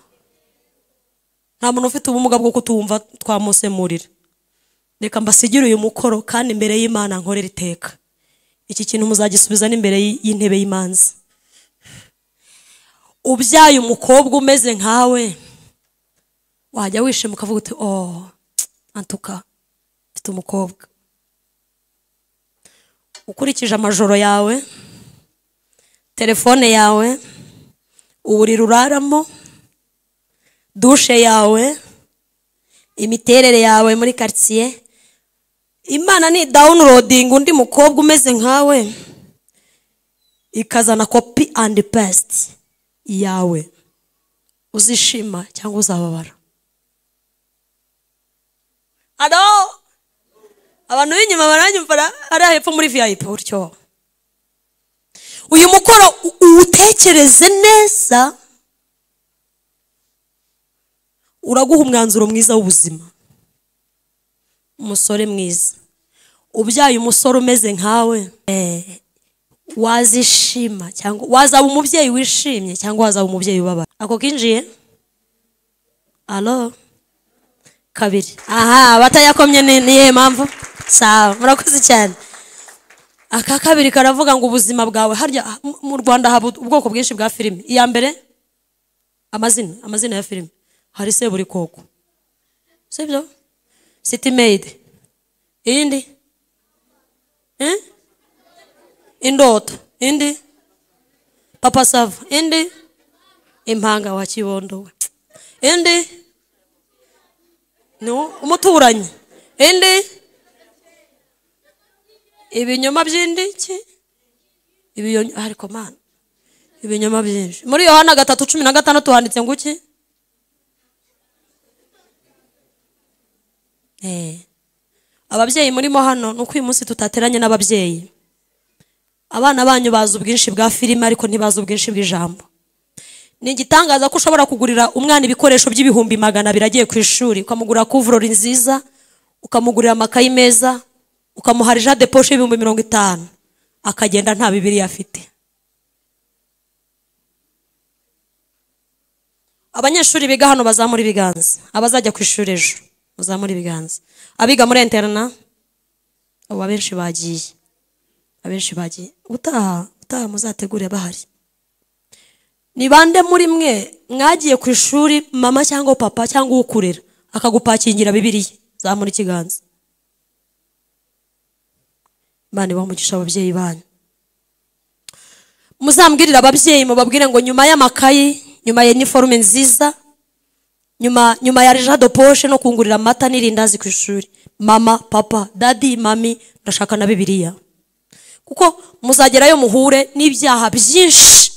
Speaker 1: Nta muntu ufite ubumuga bwo kutumva twamusemurira. Reka mbasigire uyu mukoro kandi imbere y'Imana nkorera iteka. Iki kintu muzagisubiza n'imbere y'intebe y'imanza. Ubyaye umukobwa umeze nkawe, wajya wishima ukavuga uti oh antuka mfite umukobwa. Ukurikije amajoro yawe, telefone yawe, uburiri uraramo, dushe yawe, imiterere yawe muri quartier, Imana ni downloading undi mukobwa umeze nkawe ikazana copy and paste yawe. Uzishima cyangwa uzababara? Ado abantu b'inyuma baranyumva ari hepfo muri VIP uryo. Uyu mukoro utekereze neza, uraguha umwanzuro mwiza w'ubuzima. Umusore mwiza ubyaye umusore umeze nkawe, wazishima cyangwa wazaba umubyeyi wishimye cyangwa wazaba umubyeyi ubabara? Ako kinjiye? Alo kabiri. Aha batayakomye niye mpamvu? Sawa, murakoze cyane. Aka kabiri karavuga ngo ubuzima bwawe. Harya mu Rwanda haba ubwoko bwinshi bwa filime. Iya mbere amazina ya filime hari Seburikoko sibyo City Maid indi Indoto indi Papa Sava indi Impanga wa Kibondo indi no umuturanyi indi ibinyoma by'indi ki ariko man ibinyoma byinshi muri Yohana 3:16 handitse ngo iki ababyeyi murimo hano nuko uyu munsi tutateranye n'ababyeyi abana banyu bazi ubwinshi bwa filime ariko ntibazi ubwinshi bw'ijambo ni igitangaza ko ushobora kugurira umwana ibikoresho by'ibihumbi 200 biragiye ku ishuri ukamugurira couvre nziza ukamugurira amakayi meza ukamuha jardin de poche y'ibihumbi 50 akagenda nta Bibiliya afite abanyeshuri biga hano bazamura ibiganza abazajya ku ishuri ejo bazamura ibiganza abiga muri interna abo abenshi bagiye utaha muzategure bahari ni bande muri mwe mwagiye ku ishuri mama cyangwa papa cyangwa ukurera akagupakingira Bibiliya zamura ikiganza bane bamugisha ababyeyi banyu muzambwirira ababyeyi mubabwire ngo nyuma y'amakayi nyuma ya uniforme nziza nyuma ya jardin de poche no kungurira amata n'irindazi ku ishuri mama papa daddy mami ndashaka na Bibiliya kuko muzagerayo muhure n'ibyaha byinshi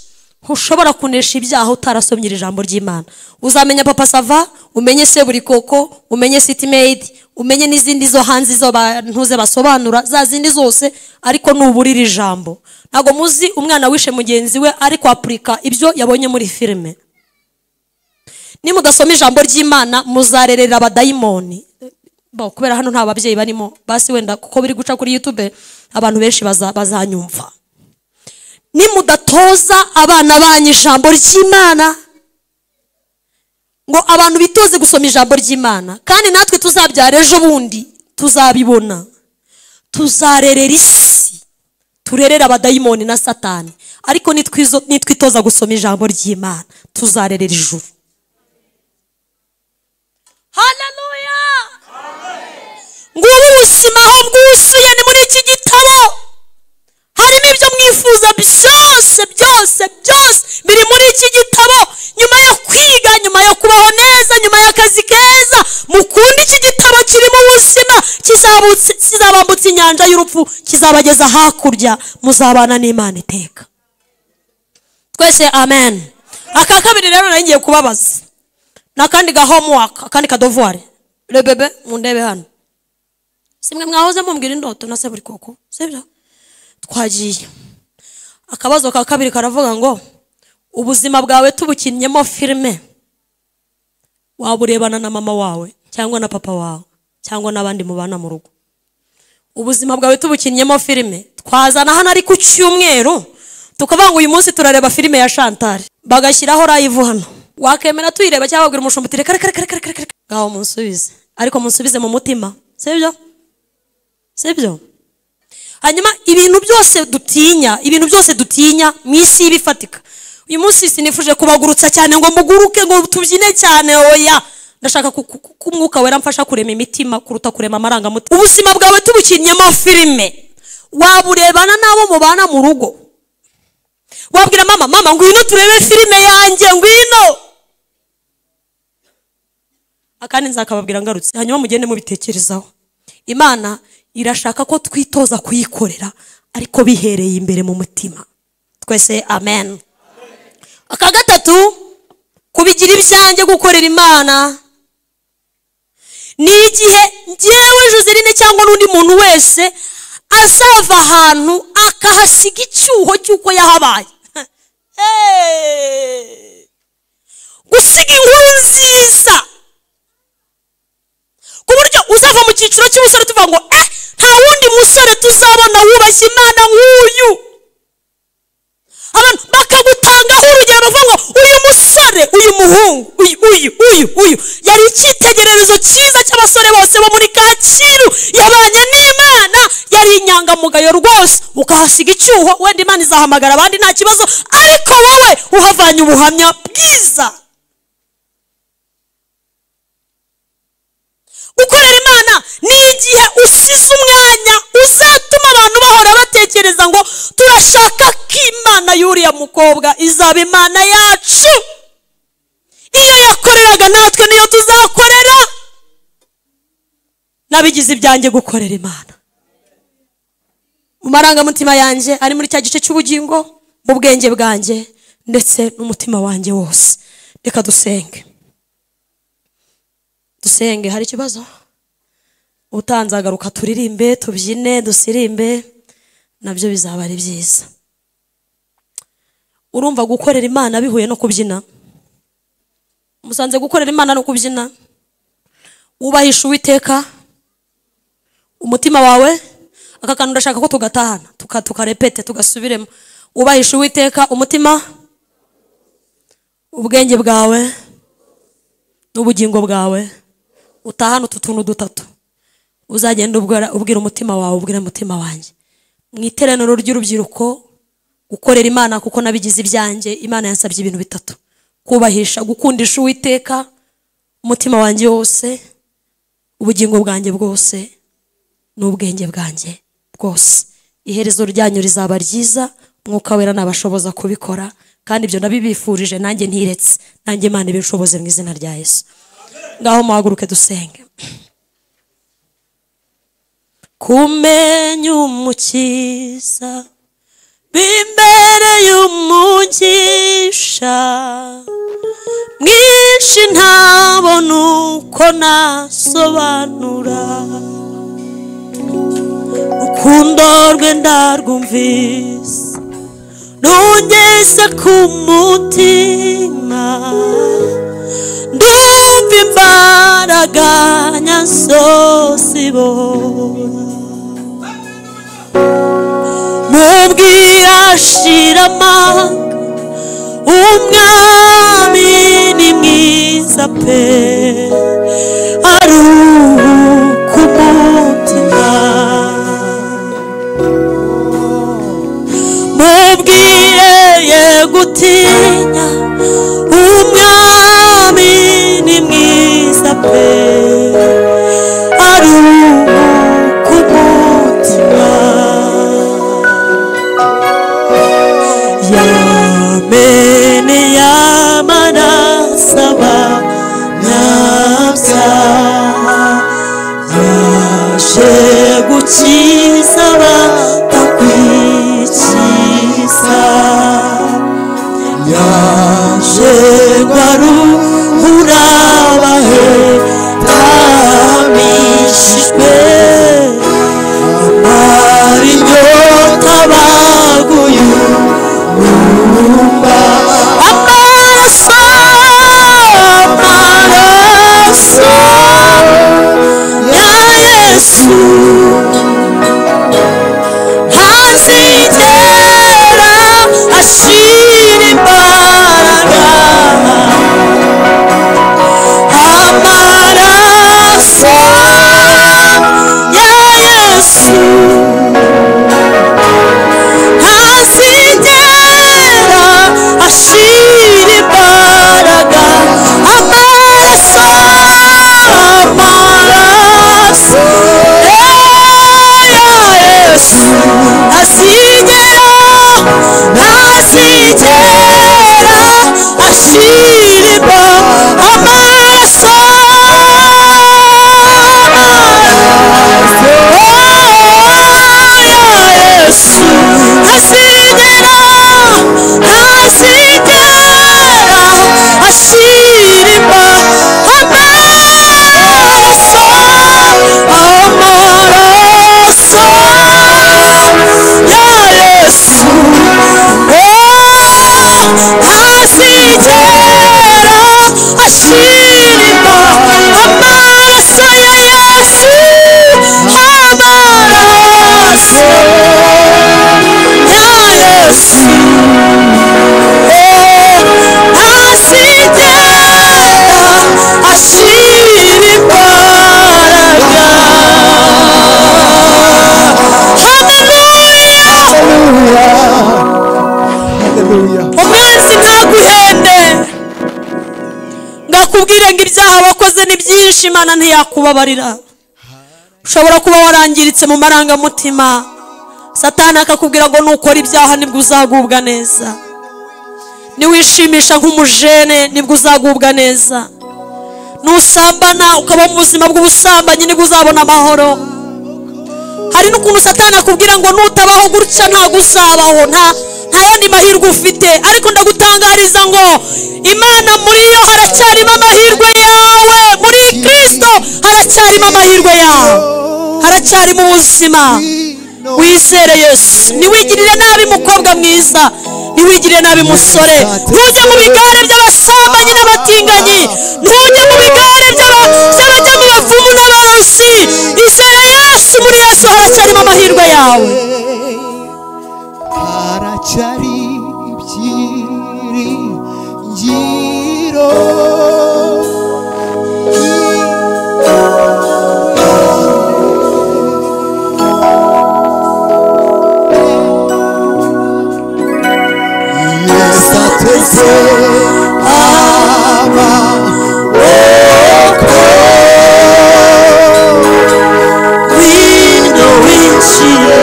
Speaker 1: ntushobora kunesha ibyaha utarasomye ijambo ry'Imana uzamenya Papa Sava umenye Seburikoko umenye City Maid umenye n'izindi zo hanze zo bantuze basobanura za zindi zose ariko nuburira ijambo ntago muzi umwana wishe mugenzi we ariko aplika ibyo yabonye muri filime ni mudasoma ijambo ry'Imana muzarerera abadayimoni kubera hano nta babyeyi barimo basi wenda kuko biri guca kuri YouTube abantu benshi bazanyumva ni mudatoza abana banyu ijambo ry'Imana ngo abantu bitoze gusoma ijambo ry'Imana kandi natwe tuzabyara ejo bundi tuzabibona tuzarerera isi turerera abadayimoni na Satani ariko nitwitoza gusoma ijambo ry'Imana tuzarerera ijuru. Haleluya ngubu ubuzima aho bwuzuye ni muri iki gitabo harimo ibyo mwifuza byose biri muri iki gitabo nyuma yo kwiga nyuma yo kubaho neza nyuma y'akazi keza mukunda iki gitabo kirimo ubuzima kizabambutsa inyanja y'urupfu kizabageza hakurya muzabana n'Imana iteka twese amen. Aka kabiri rero naringiye kubabaza nakandi ga homework akandi ka devoir le bebe mundebe hano simwe mwahoze mumbwira Indoto na Seburikoko sibyo twagiye akabazo ka kabiri karavuga ngo ubuzima bwawe tubukinyemo filime waburebana na mama wawe cyangwa na papa wawe cyangwa nabandi mubana mu rugo ubuzima bwawe tubukinyemo filime twazana hano ari ku cyumweru tukavuga ngo uyu munsi turareba filime ya Chantal bagashyiraho live hano wakemera tuyireba cyangwa bagura umushumba uti reka gaho munsubize ariko munsubize mu mutima sibyo hanyuma ibintu byose dutinya mwisi yibifatika uyu munsi sinifuje kubagurutsa cyane ngo muguruke ngo tubyine cyane oya ndashaka kumwuka wera mfasha kurema imitima kuruta kurema amaranga mutima ubuzima bwawe tubukinyemo filime waburebana nabo mubana mu rugo wabwira mama ngwino turebe filime yanjye ngwino akandi nzakababwira ngarutse hanyuma mugende mubitekerezaho Imana irashaka ko twitoza kuyikorera ariko bihereye imbere mu mutima twese amen. Aka gatatu kubigira ibyanjye gukorera Imana ni igihe njyewe Joseline cyangwa n'undi muntu wese azava ahantu akahasiga icyuho cy'uko yahabaye gusiga inkuru nziza ku buryo uzava mu cyiciro cy'ubusore tuvuga ngo nta wundi musore tuzabona wubashye Imana nk'uyu abantu bakagutangaho urugero bavuga ngo uyu musore uyu muhungu uyu yari icyitegererezo cyiza cy'abasore bose bo muri Kacyiru yabanye n'Imana yari inyangamugayo rwose ukahasiga icyuho wenda Imana izahamagara abandi nta kibazo ariko wowe uhavanye ubuhamya bwiza turashaka ko imana y'uriya mukobwa izaba imana yacu. Iyo yakoreraga natwe niyo tuzakorera. Nabigize ibyanjye gukorera Imana. Mu marangamutima yanjye ari muri cya gice cy'ubugingo, mu bwenge bwanjye ndetse n'umutima wanjye wose. Reka dusenge. Dusenge. Hari ikibazo? Utanzagaruka turirimbe, tubyine, dusirimbe, nabyo bizaba ari byiza. Urumva gukorera Imana bihuye no kubyina? Musanze gukorera Imana no kubyina? Ubahisha Uwiteka umutima wawe. Aka kantu ndashaka ko tugatahana, tukarepete, tugasubiremo. Ubahisha Uwiteka umutima, ubwenge bwawe n'ubugingo bwawe. Utahana utu tuntu dutatu. Uzagenda ubwira umutima wawe, ubwira umutima wanjye. Mu iteraniro ry'urubyiruko, gukorera Imana kuko nabigize ibyanjye. Imana yansabye ibintu bitatu: kubahisha, gukundisha Uwiteka umutima wanjye wose, ubugingo bwanjye bwose n'ubwenge bwanjye bwose. Iherezo ryanyu rizaba ryiza, Mwuka Wera nabashoboza kubikora, kandi ibyo nabibifurije nanjye ntiretse. Nanjye Imana ibishoboze mu izina rya Yesu. Ngaho muhaguruke dusenge. Kumenya Umukiza bimbereye umugisha mwinshi ntabona uko nasobanura. Urukundo rwe ndarwumvise rungeze ku mutima, ndumva imbaraga nyansosibora. Mubwira ashira amanga, umwami ni mwiza pe, aruhuka umutima. Mubwire ye gutinya, umwami ni mwiza pe, aruhuka umutima. Yamene yamanasaba nyabya, yaje gukiza batakwikiza, yaje guharura abahetamishijwe, amara inyota baguye umurumba. Amaraso, amaraso ya Yesu ntazigera ashira imbaraga. Amaraso ya Yesu ntazigera ashira imbaraga. Amaraso, amaraso ya Yesu ntazigera ashira imbaraga. Amaraso, umwanzi ntaguhende ngakubwire ngo ibyaha wakoze ni byinshi, Imana ntiyakubabarira. Ushobora kuba warangiritse mu marangamutima, Satani akakubwira ngo nukora ibyaha nibwo uzagubwa neza, niwishimisha nk'umujene nibwo uzagubwa neza, nusambana ukaba mu buzima bw'ubusambanyi nibwo uzabona amahoro. Hari n'ukuntu Satani akubwira ngo nutabaho gutya ntabwo uzabaho, nta yandi mahirwe ufite. Ariko ndagutangariza ngo Imana muri yo haracyarimo amahirwe yawe, muri Kristo haracyarimo amahirwe yawe, haracyarimo ubuzima. Wizere Yesu, niwigirire nabi mukobwa mwiza, niwigirire nabi musore, ntujye mu bigare by'abasambanyi n'abatinganyi, ntujye mu bigare by'abajya mu bapfumu n'abarozi. Izere Yesu, muri Yesu haracyarimo amahirwe yawe.
Speaker 3: haracyari ibyiringiro. Yesu ateze amaboko,
Speaker 1: Wino winjiye,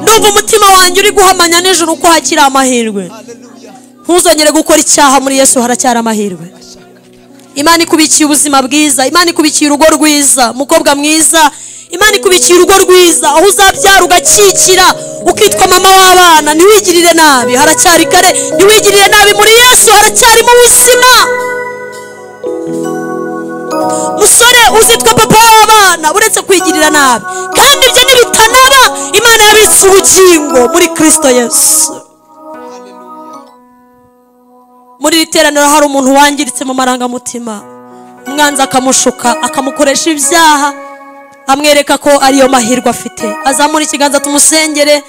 Speaker 1: ndumva umutima wanjye uri guhamanya nijoro ko hakiri amahirwe. Ntuzongere gukora icyaha, muri Yesu haracyari amahirwe. Imana ikubikiye ubuzima bwiza, Imana ikubikiye urugo rwiza, mukobwa mwiza, Imana ikubikiye urugo rwiza, aho uzabyara ugakikira ukitwa mama w'abana. Ntiwigirire nabi, haracyari kare, ntiwigirire nabi, muri Yesu haracyarimo ubuzima. Musore uzitwa papa w'abana uretse kwigirira nabi, kandi ibyo nibitanaba Imana yabitse ubugingo muri Kristo Yesu. Muri iri teraniro hari umuntu wangiritse mu marangamutima, umwanzi akamushuka akamukoresha ibyaha, amwereka ko ariyo mahirwe afite. Azamura ikiganza tumusengere.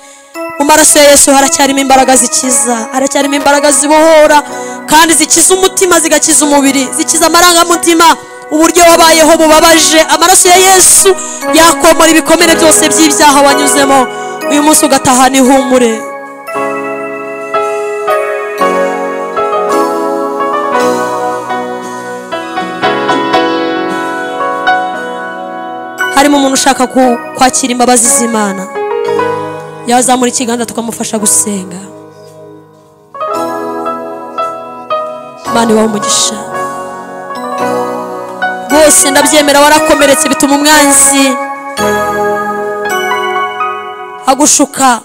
Speaker 1: Mu maraso ya Yesu haracyarimo imbaraga zikiza, haracyarimo imbaraga zibohora kandi zikiza umutima, zigakiza umubiri, zikiza amarangamutima. Uburyo wabayeho bubabaje, amaraso ya Yesu yakomora ibikomere byose by'ibyaha wanyuzemo. Uyu munsi ugatahana ihumure. Harimo umuntu ushaka kwakira imbabazi z'Imana, yazamura ikiganza tukamufasha gusenga. Imana ibahe umugisha. Bose ndabyemera warakomeretse bituma umwanzi agushuka,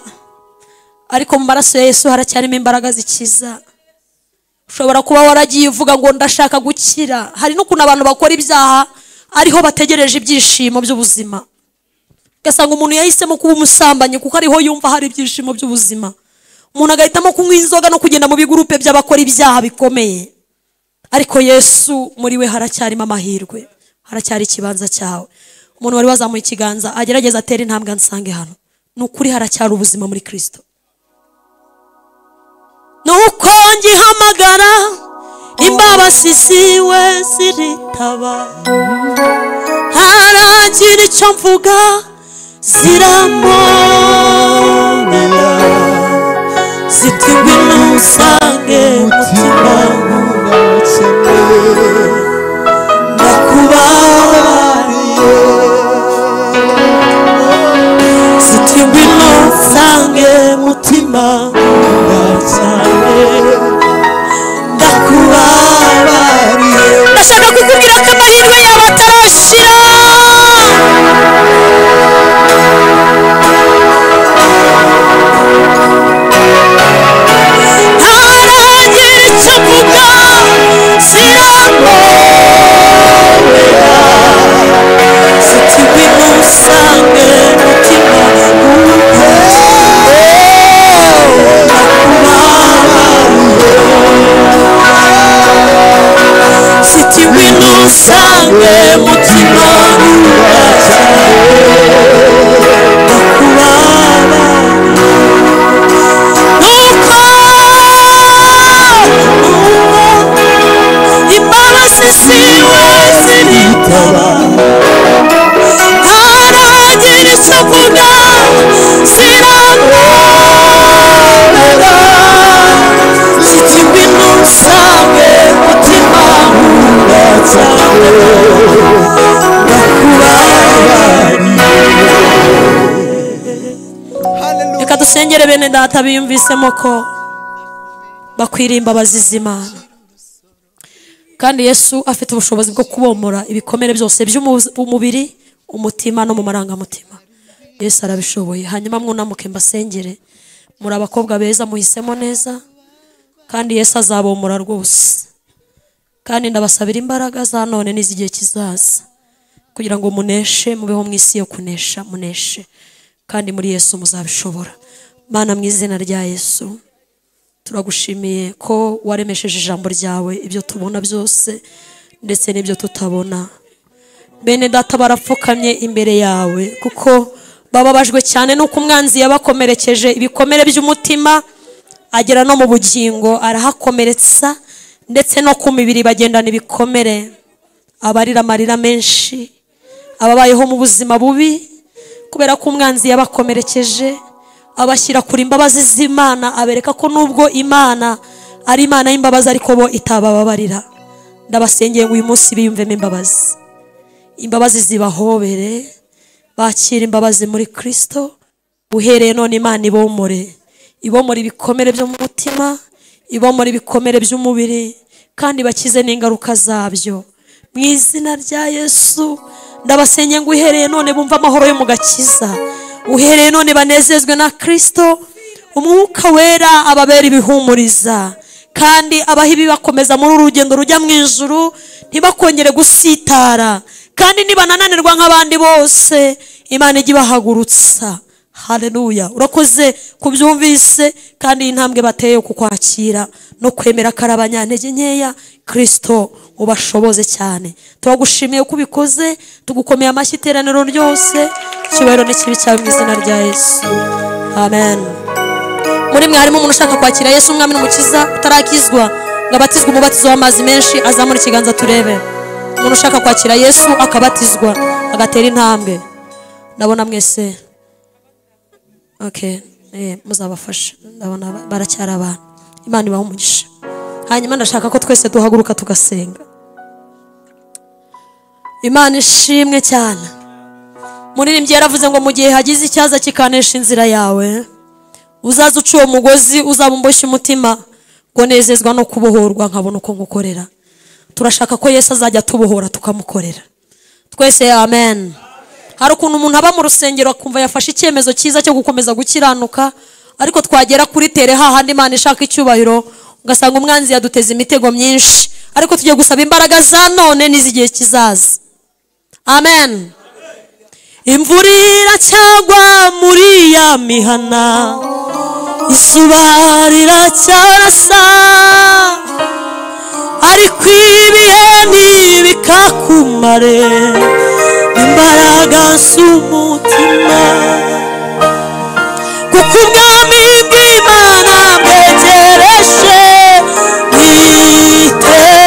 Speaker 1: ariko mu maraso ya Yesu haracyarimo imbaraga zikiza. Ushobora kuba waragiye uvuga ngo ndashaka gukira. Hari n'ukuntu abantu bakora ibyaha ariho bategereje ibyishimo by'ubuzima. Gasanga umuntu yahisemo kuba umusambanyi kuko ariho yumva hari ibyishimo by'ubuzima. Umuntu agahitamo kunywa inzoga no kugenda mu bigurupe by'abakora ibyaha bikomeye. Ariko Yesu muri we haracyarimo amahirwe, haracyari ikibanza cyawe. Umuntu wari wazamuye ikiganza agerageza atera intambwe ansange hano. Nukuri haracyari ubuzima muri Kristo. Nuko ngihamagara imbabazi ziwe ziritaba, haragira icyo mvuga ziramubera, ziti ngwino usange mutima ndakubabariye, ziti ngwino usange mutima ndakubabariye. Ndashaka kukubwira ko amahirwe yawe atarashira. Haragira bene data biyumvisemo ko bakwiriye imbabazi z'Imana, kandi Yesu afite ubushobozi bwo kubomora ibikomere byose by'umubiri, umutima no mu marangamutima. Yesu arabishoboye. Hanyuma mwunamuke mbasengere. Muri abakobwa beza, muhisemo neza, kandi Yesu azabomora rwose. Kandi ndabasabira imbaraga za none n'iz'igihe kizaza kugira ngo muneshe, mubeho mu isi yo kunesha, muneshe, kandi muri Yesu muzabishobora. Mana, mu izina rya Yesu turagushimiye ko waremesheje ijambo ryawe, ibyo tubona byose ndetse n'ibyo tutabona. Bene data barapfukamye imbere yawe kuko bababajwe cyane nuko umwanzi yabakomerekeje ibikomere by'umutima, agera no mu bugingo arahakomeretsa, ndetse no ku mibiri bagendana ibikomere. Abarira amarira menshi, ababayeho mu buzima bubi kubera ko umwanzi yabakomerekeje, abashyira kuri imbabazi z'Imana, abereka ko nubwo Imana ari Imana y'imbabazi ariko bo itabababarira. Ndabasengeye ngo uyu munsi biyumvemo imbabazi, imbabazi zibahobere, bakira imbabazi muri Kristo. Uhereye none Imana ibomore ibikomere byo mu mutima, ibomore ibikomere by'umubiri, kandi bakize n'ingaruka zabyo mu izina rya Yesu. Ndabasengeye ngo uhereye none bumva amahoro yo mu gakiza, uhereye none banezezwe na Kristo, umwuka wera ababera ibihumuriza, kandi abaha ibibakomeza muri urugendo rujya mu ijuru, ntibakongere gusitara, kandi nibanananirwa nk'abandi bose Imana ijye ibahagurutsa. Haleluya. Urakoze kubyumvise, kandi intambwe bateye kukwakira no kwemera ko ari abanyantege nkeya, Kristo ubashoboze cyane. Turagushimiye ko ubikoze, tugukomeye amashyi iteraniro ryose, icyubahiro n'ikibi cyawe mu izina rya Yesu. Amen. Muri mwe harimo umuntu ushaka kwakira Yesu umwami n'umukiza utarakizwa ngo abatizwe umubatizo w'amazi menshi, azamura ikiganza turebe. Umuntu ushaka kwakira Yesu akabatizwa agatera intambwe. Ndabona mwese. Okay, muzabafasha. Ndabona baracyari abantu. Imana ibahe umugisha. Hanyuma ndashaka ko twese duhaguruka tugasenga. Imana ishimwe cyane. Muririmbyi yaravuze ngo mu gihe hagize icyaza kikanesha inzira yawe, uzaza uca uwo mugozi, uzabumboshya umutima, ngo nezezwa no kubohorwa nkabona uko ngukorera. Turashaka ko Yesu azajya tubohora tukamukorera twese. Amen. Hari ukuntu umuntu aba mu rusengero akumva yafashe icyemezo cyiza cyo gukomeza gukiranuka, ariko twagera kuri tere hahandi Imana ishaka icyubahiro, ugasanga umwanzi yaduteza imitego myinshi, ariko tugiye gusaba imbaraga za none n'iz'igihe kizaza. Amen. Imvura iracyagwa muri ya mihana, izuba riracyarasa, ariko ibihe ntibikakumare imbaraga z'umutima, kuko ubwami bw'Imana bwegereje.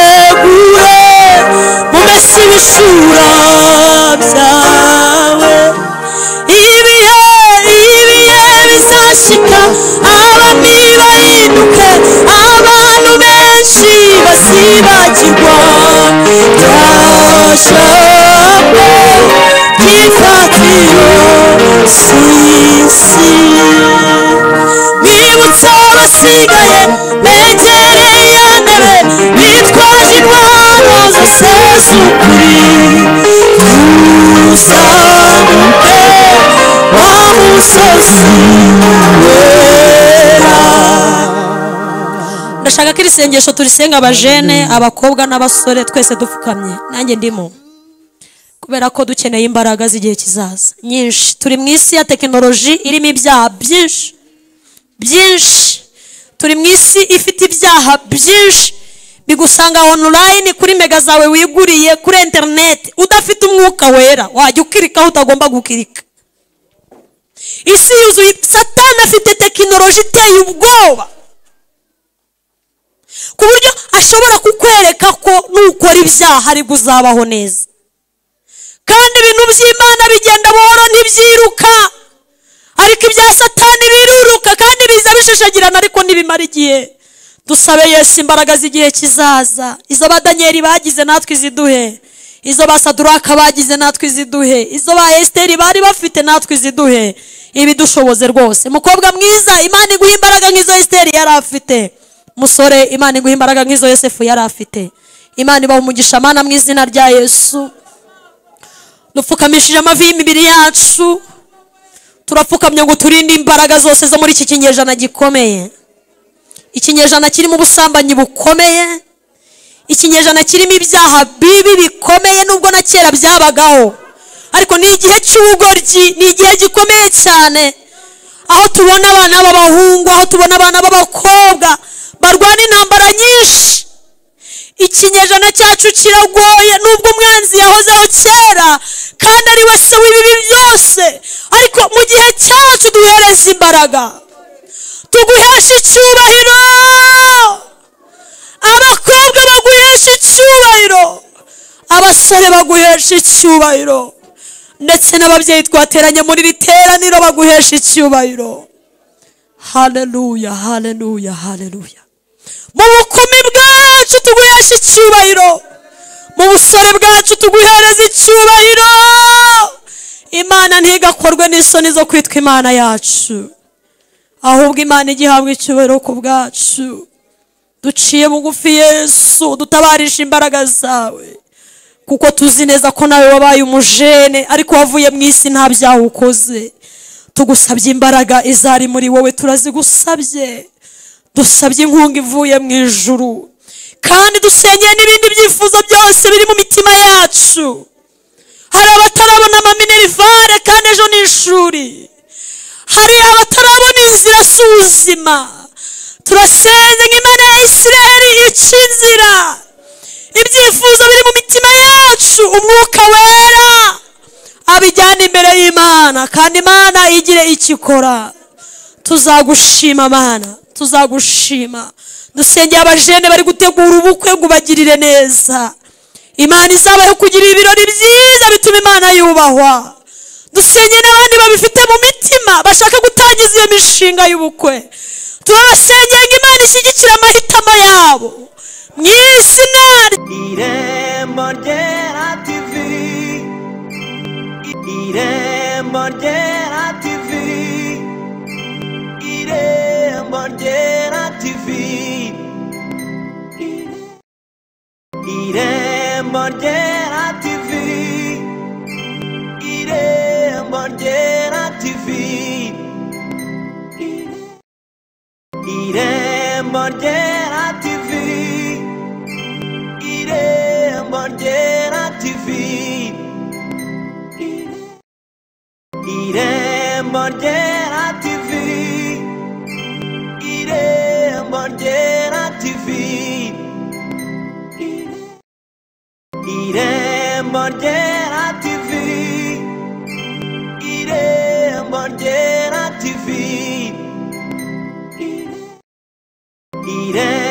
Speaker 1: Mwitegure mumese ibishura byawe, ibihe bizashika, abami bahinduke, abantu benshi bazibagirwa ryashambo ry'ifatiro sisi. Bibutsa abasigaye begereye iyo ntebe, bitwaje intwaro zose z'ukuri, tuzamuke wa musozi wera. Ndashaka ko iri sengesho turisenga abajene, abakobwa n'abasore, twese dupfukamye, nanjye ndimo, kubera ko dukeneye imbaraga z'igihe kizaza nyinshi. Turi mu isi ya tekinoloji irimo ibyaha byinshi byinshi, turi mu isi ifite ibyaha byinshi, bigusanga online kuri mega zawe wiguriye kuri internet, udafite umwuka wera wajya ukirikaho utagomba gukirika. Isi yuzuye Satani, afite tekinoloji iteye ubwoba ku buryo ashobora kukwereka ko nukora ibyaha ari buzabaho neza, kandi ibintu by'Imana bigenda buhoro ntibyiruka, ariko ibya Satani biruruka kandi biza bishashagirana, ariko ntibimara igihe. Dusabe Yesu imbaraga z'igihe kizaza, izo abadanyeri bagize natwe iziduhe. izo ba Saduraka bagize natwe iziduhe, izo ba Esteri bari bafite natwe iziduhe, ibidushoboze rwose. Mukobwa mwiza, Imana iguha imbaraga nk'izo Esteri yari afite. Musore, Imana iguha imbaraga nk'izo Yosefu yari afite. Imana ibaha umugisha Mana mu izina rya Yesu. Dupfukamishije amavi y'imibiri yacu, turapfukamye ngo turinde imbaraga zose zo muri iki kinyejana gikomeye, ikinyejana kirimo ubusambanyi bukomeye, ikinyejana kirimo ibyaha bibi bikomeye nubwo na kera byabagaho, ariko ni igihe cy'ubugoryi, ni igihe gikomeye cyane, aho tubona abana b'abahungu, aho tubona abana b'abakobwa barwana intambara nyinshi. Ikinyejana cyacu kiragoye nubwo umwanzi yahozeho kera kandi ari we se w'ibibi byose, ariko mu gihe cyacu duhereza imbaraga, tuguhesha icyubahiro, abakobwa baguhesha icyubahiro, abasore baguhesha icyubahiro, ndetse n'ababyeyi twateranye muri iri teraniro baguhesha icyubahiro. Haleluya, haleluya, haleluya. Mu bukumi bwacu tuguhesha icyubahiro, mu busore bwacu tuguhereza icyubahiro. Imana ntigakorwe n'isoni zo kwitwa Imana yacu, ahubwo Imana igihabwa icyubahiro ku bwacu. Duciye bugufi Yesu, dutabarisha imbaraga zawe, kuko tuzi neza ko nawe wabaye umujene ariko wavuye mu isi nta byaha ukoze. Tugusabye imbaraga izari muri wowe, turazigusabye. Dusabye inkunga ivuye mu ijuru, kandi dusenyeye n'ibindi byifuzo byose biri mu mitima yacu. Hari abatarabona amaminerivare kandi ejo ni ishuri, hari abatarabona inzira z'ubuzima. Turasenze nk'Imana ya Isiraheli ica inzira, ibyifuzo biri mu mitima yacu umwuka wera abijyana imbere y'Imana, kandi Imana igire icyo ikora. Tuzagushima Mana, tuzagushima. Dusengeye abajene bari gutegura ubukwe ngo ubagirire neza. Imana izabaho kugira ibirori byiza bituma Imana yubahwa. Dusengeye n'abandi babifite mu mitima bashaka gutangiza iyo mishinga y'ubukwe, turabasengeye ngo Imana ishyigikire amahitamo yabo mu izina
Speaker 2: Irembo Ryera TV, Irembo Ryera TV, Irembo Ryera TV, Irembo Ryera TV, Irembo Ryera TV, Irembo Ryera TV, Irembo Ryera TV, Irembo Ryera TV, Irembo Ryera TV, Irembo Ryera TV, Irembo Ryera TV, Irembo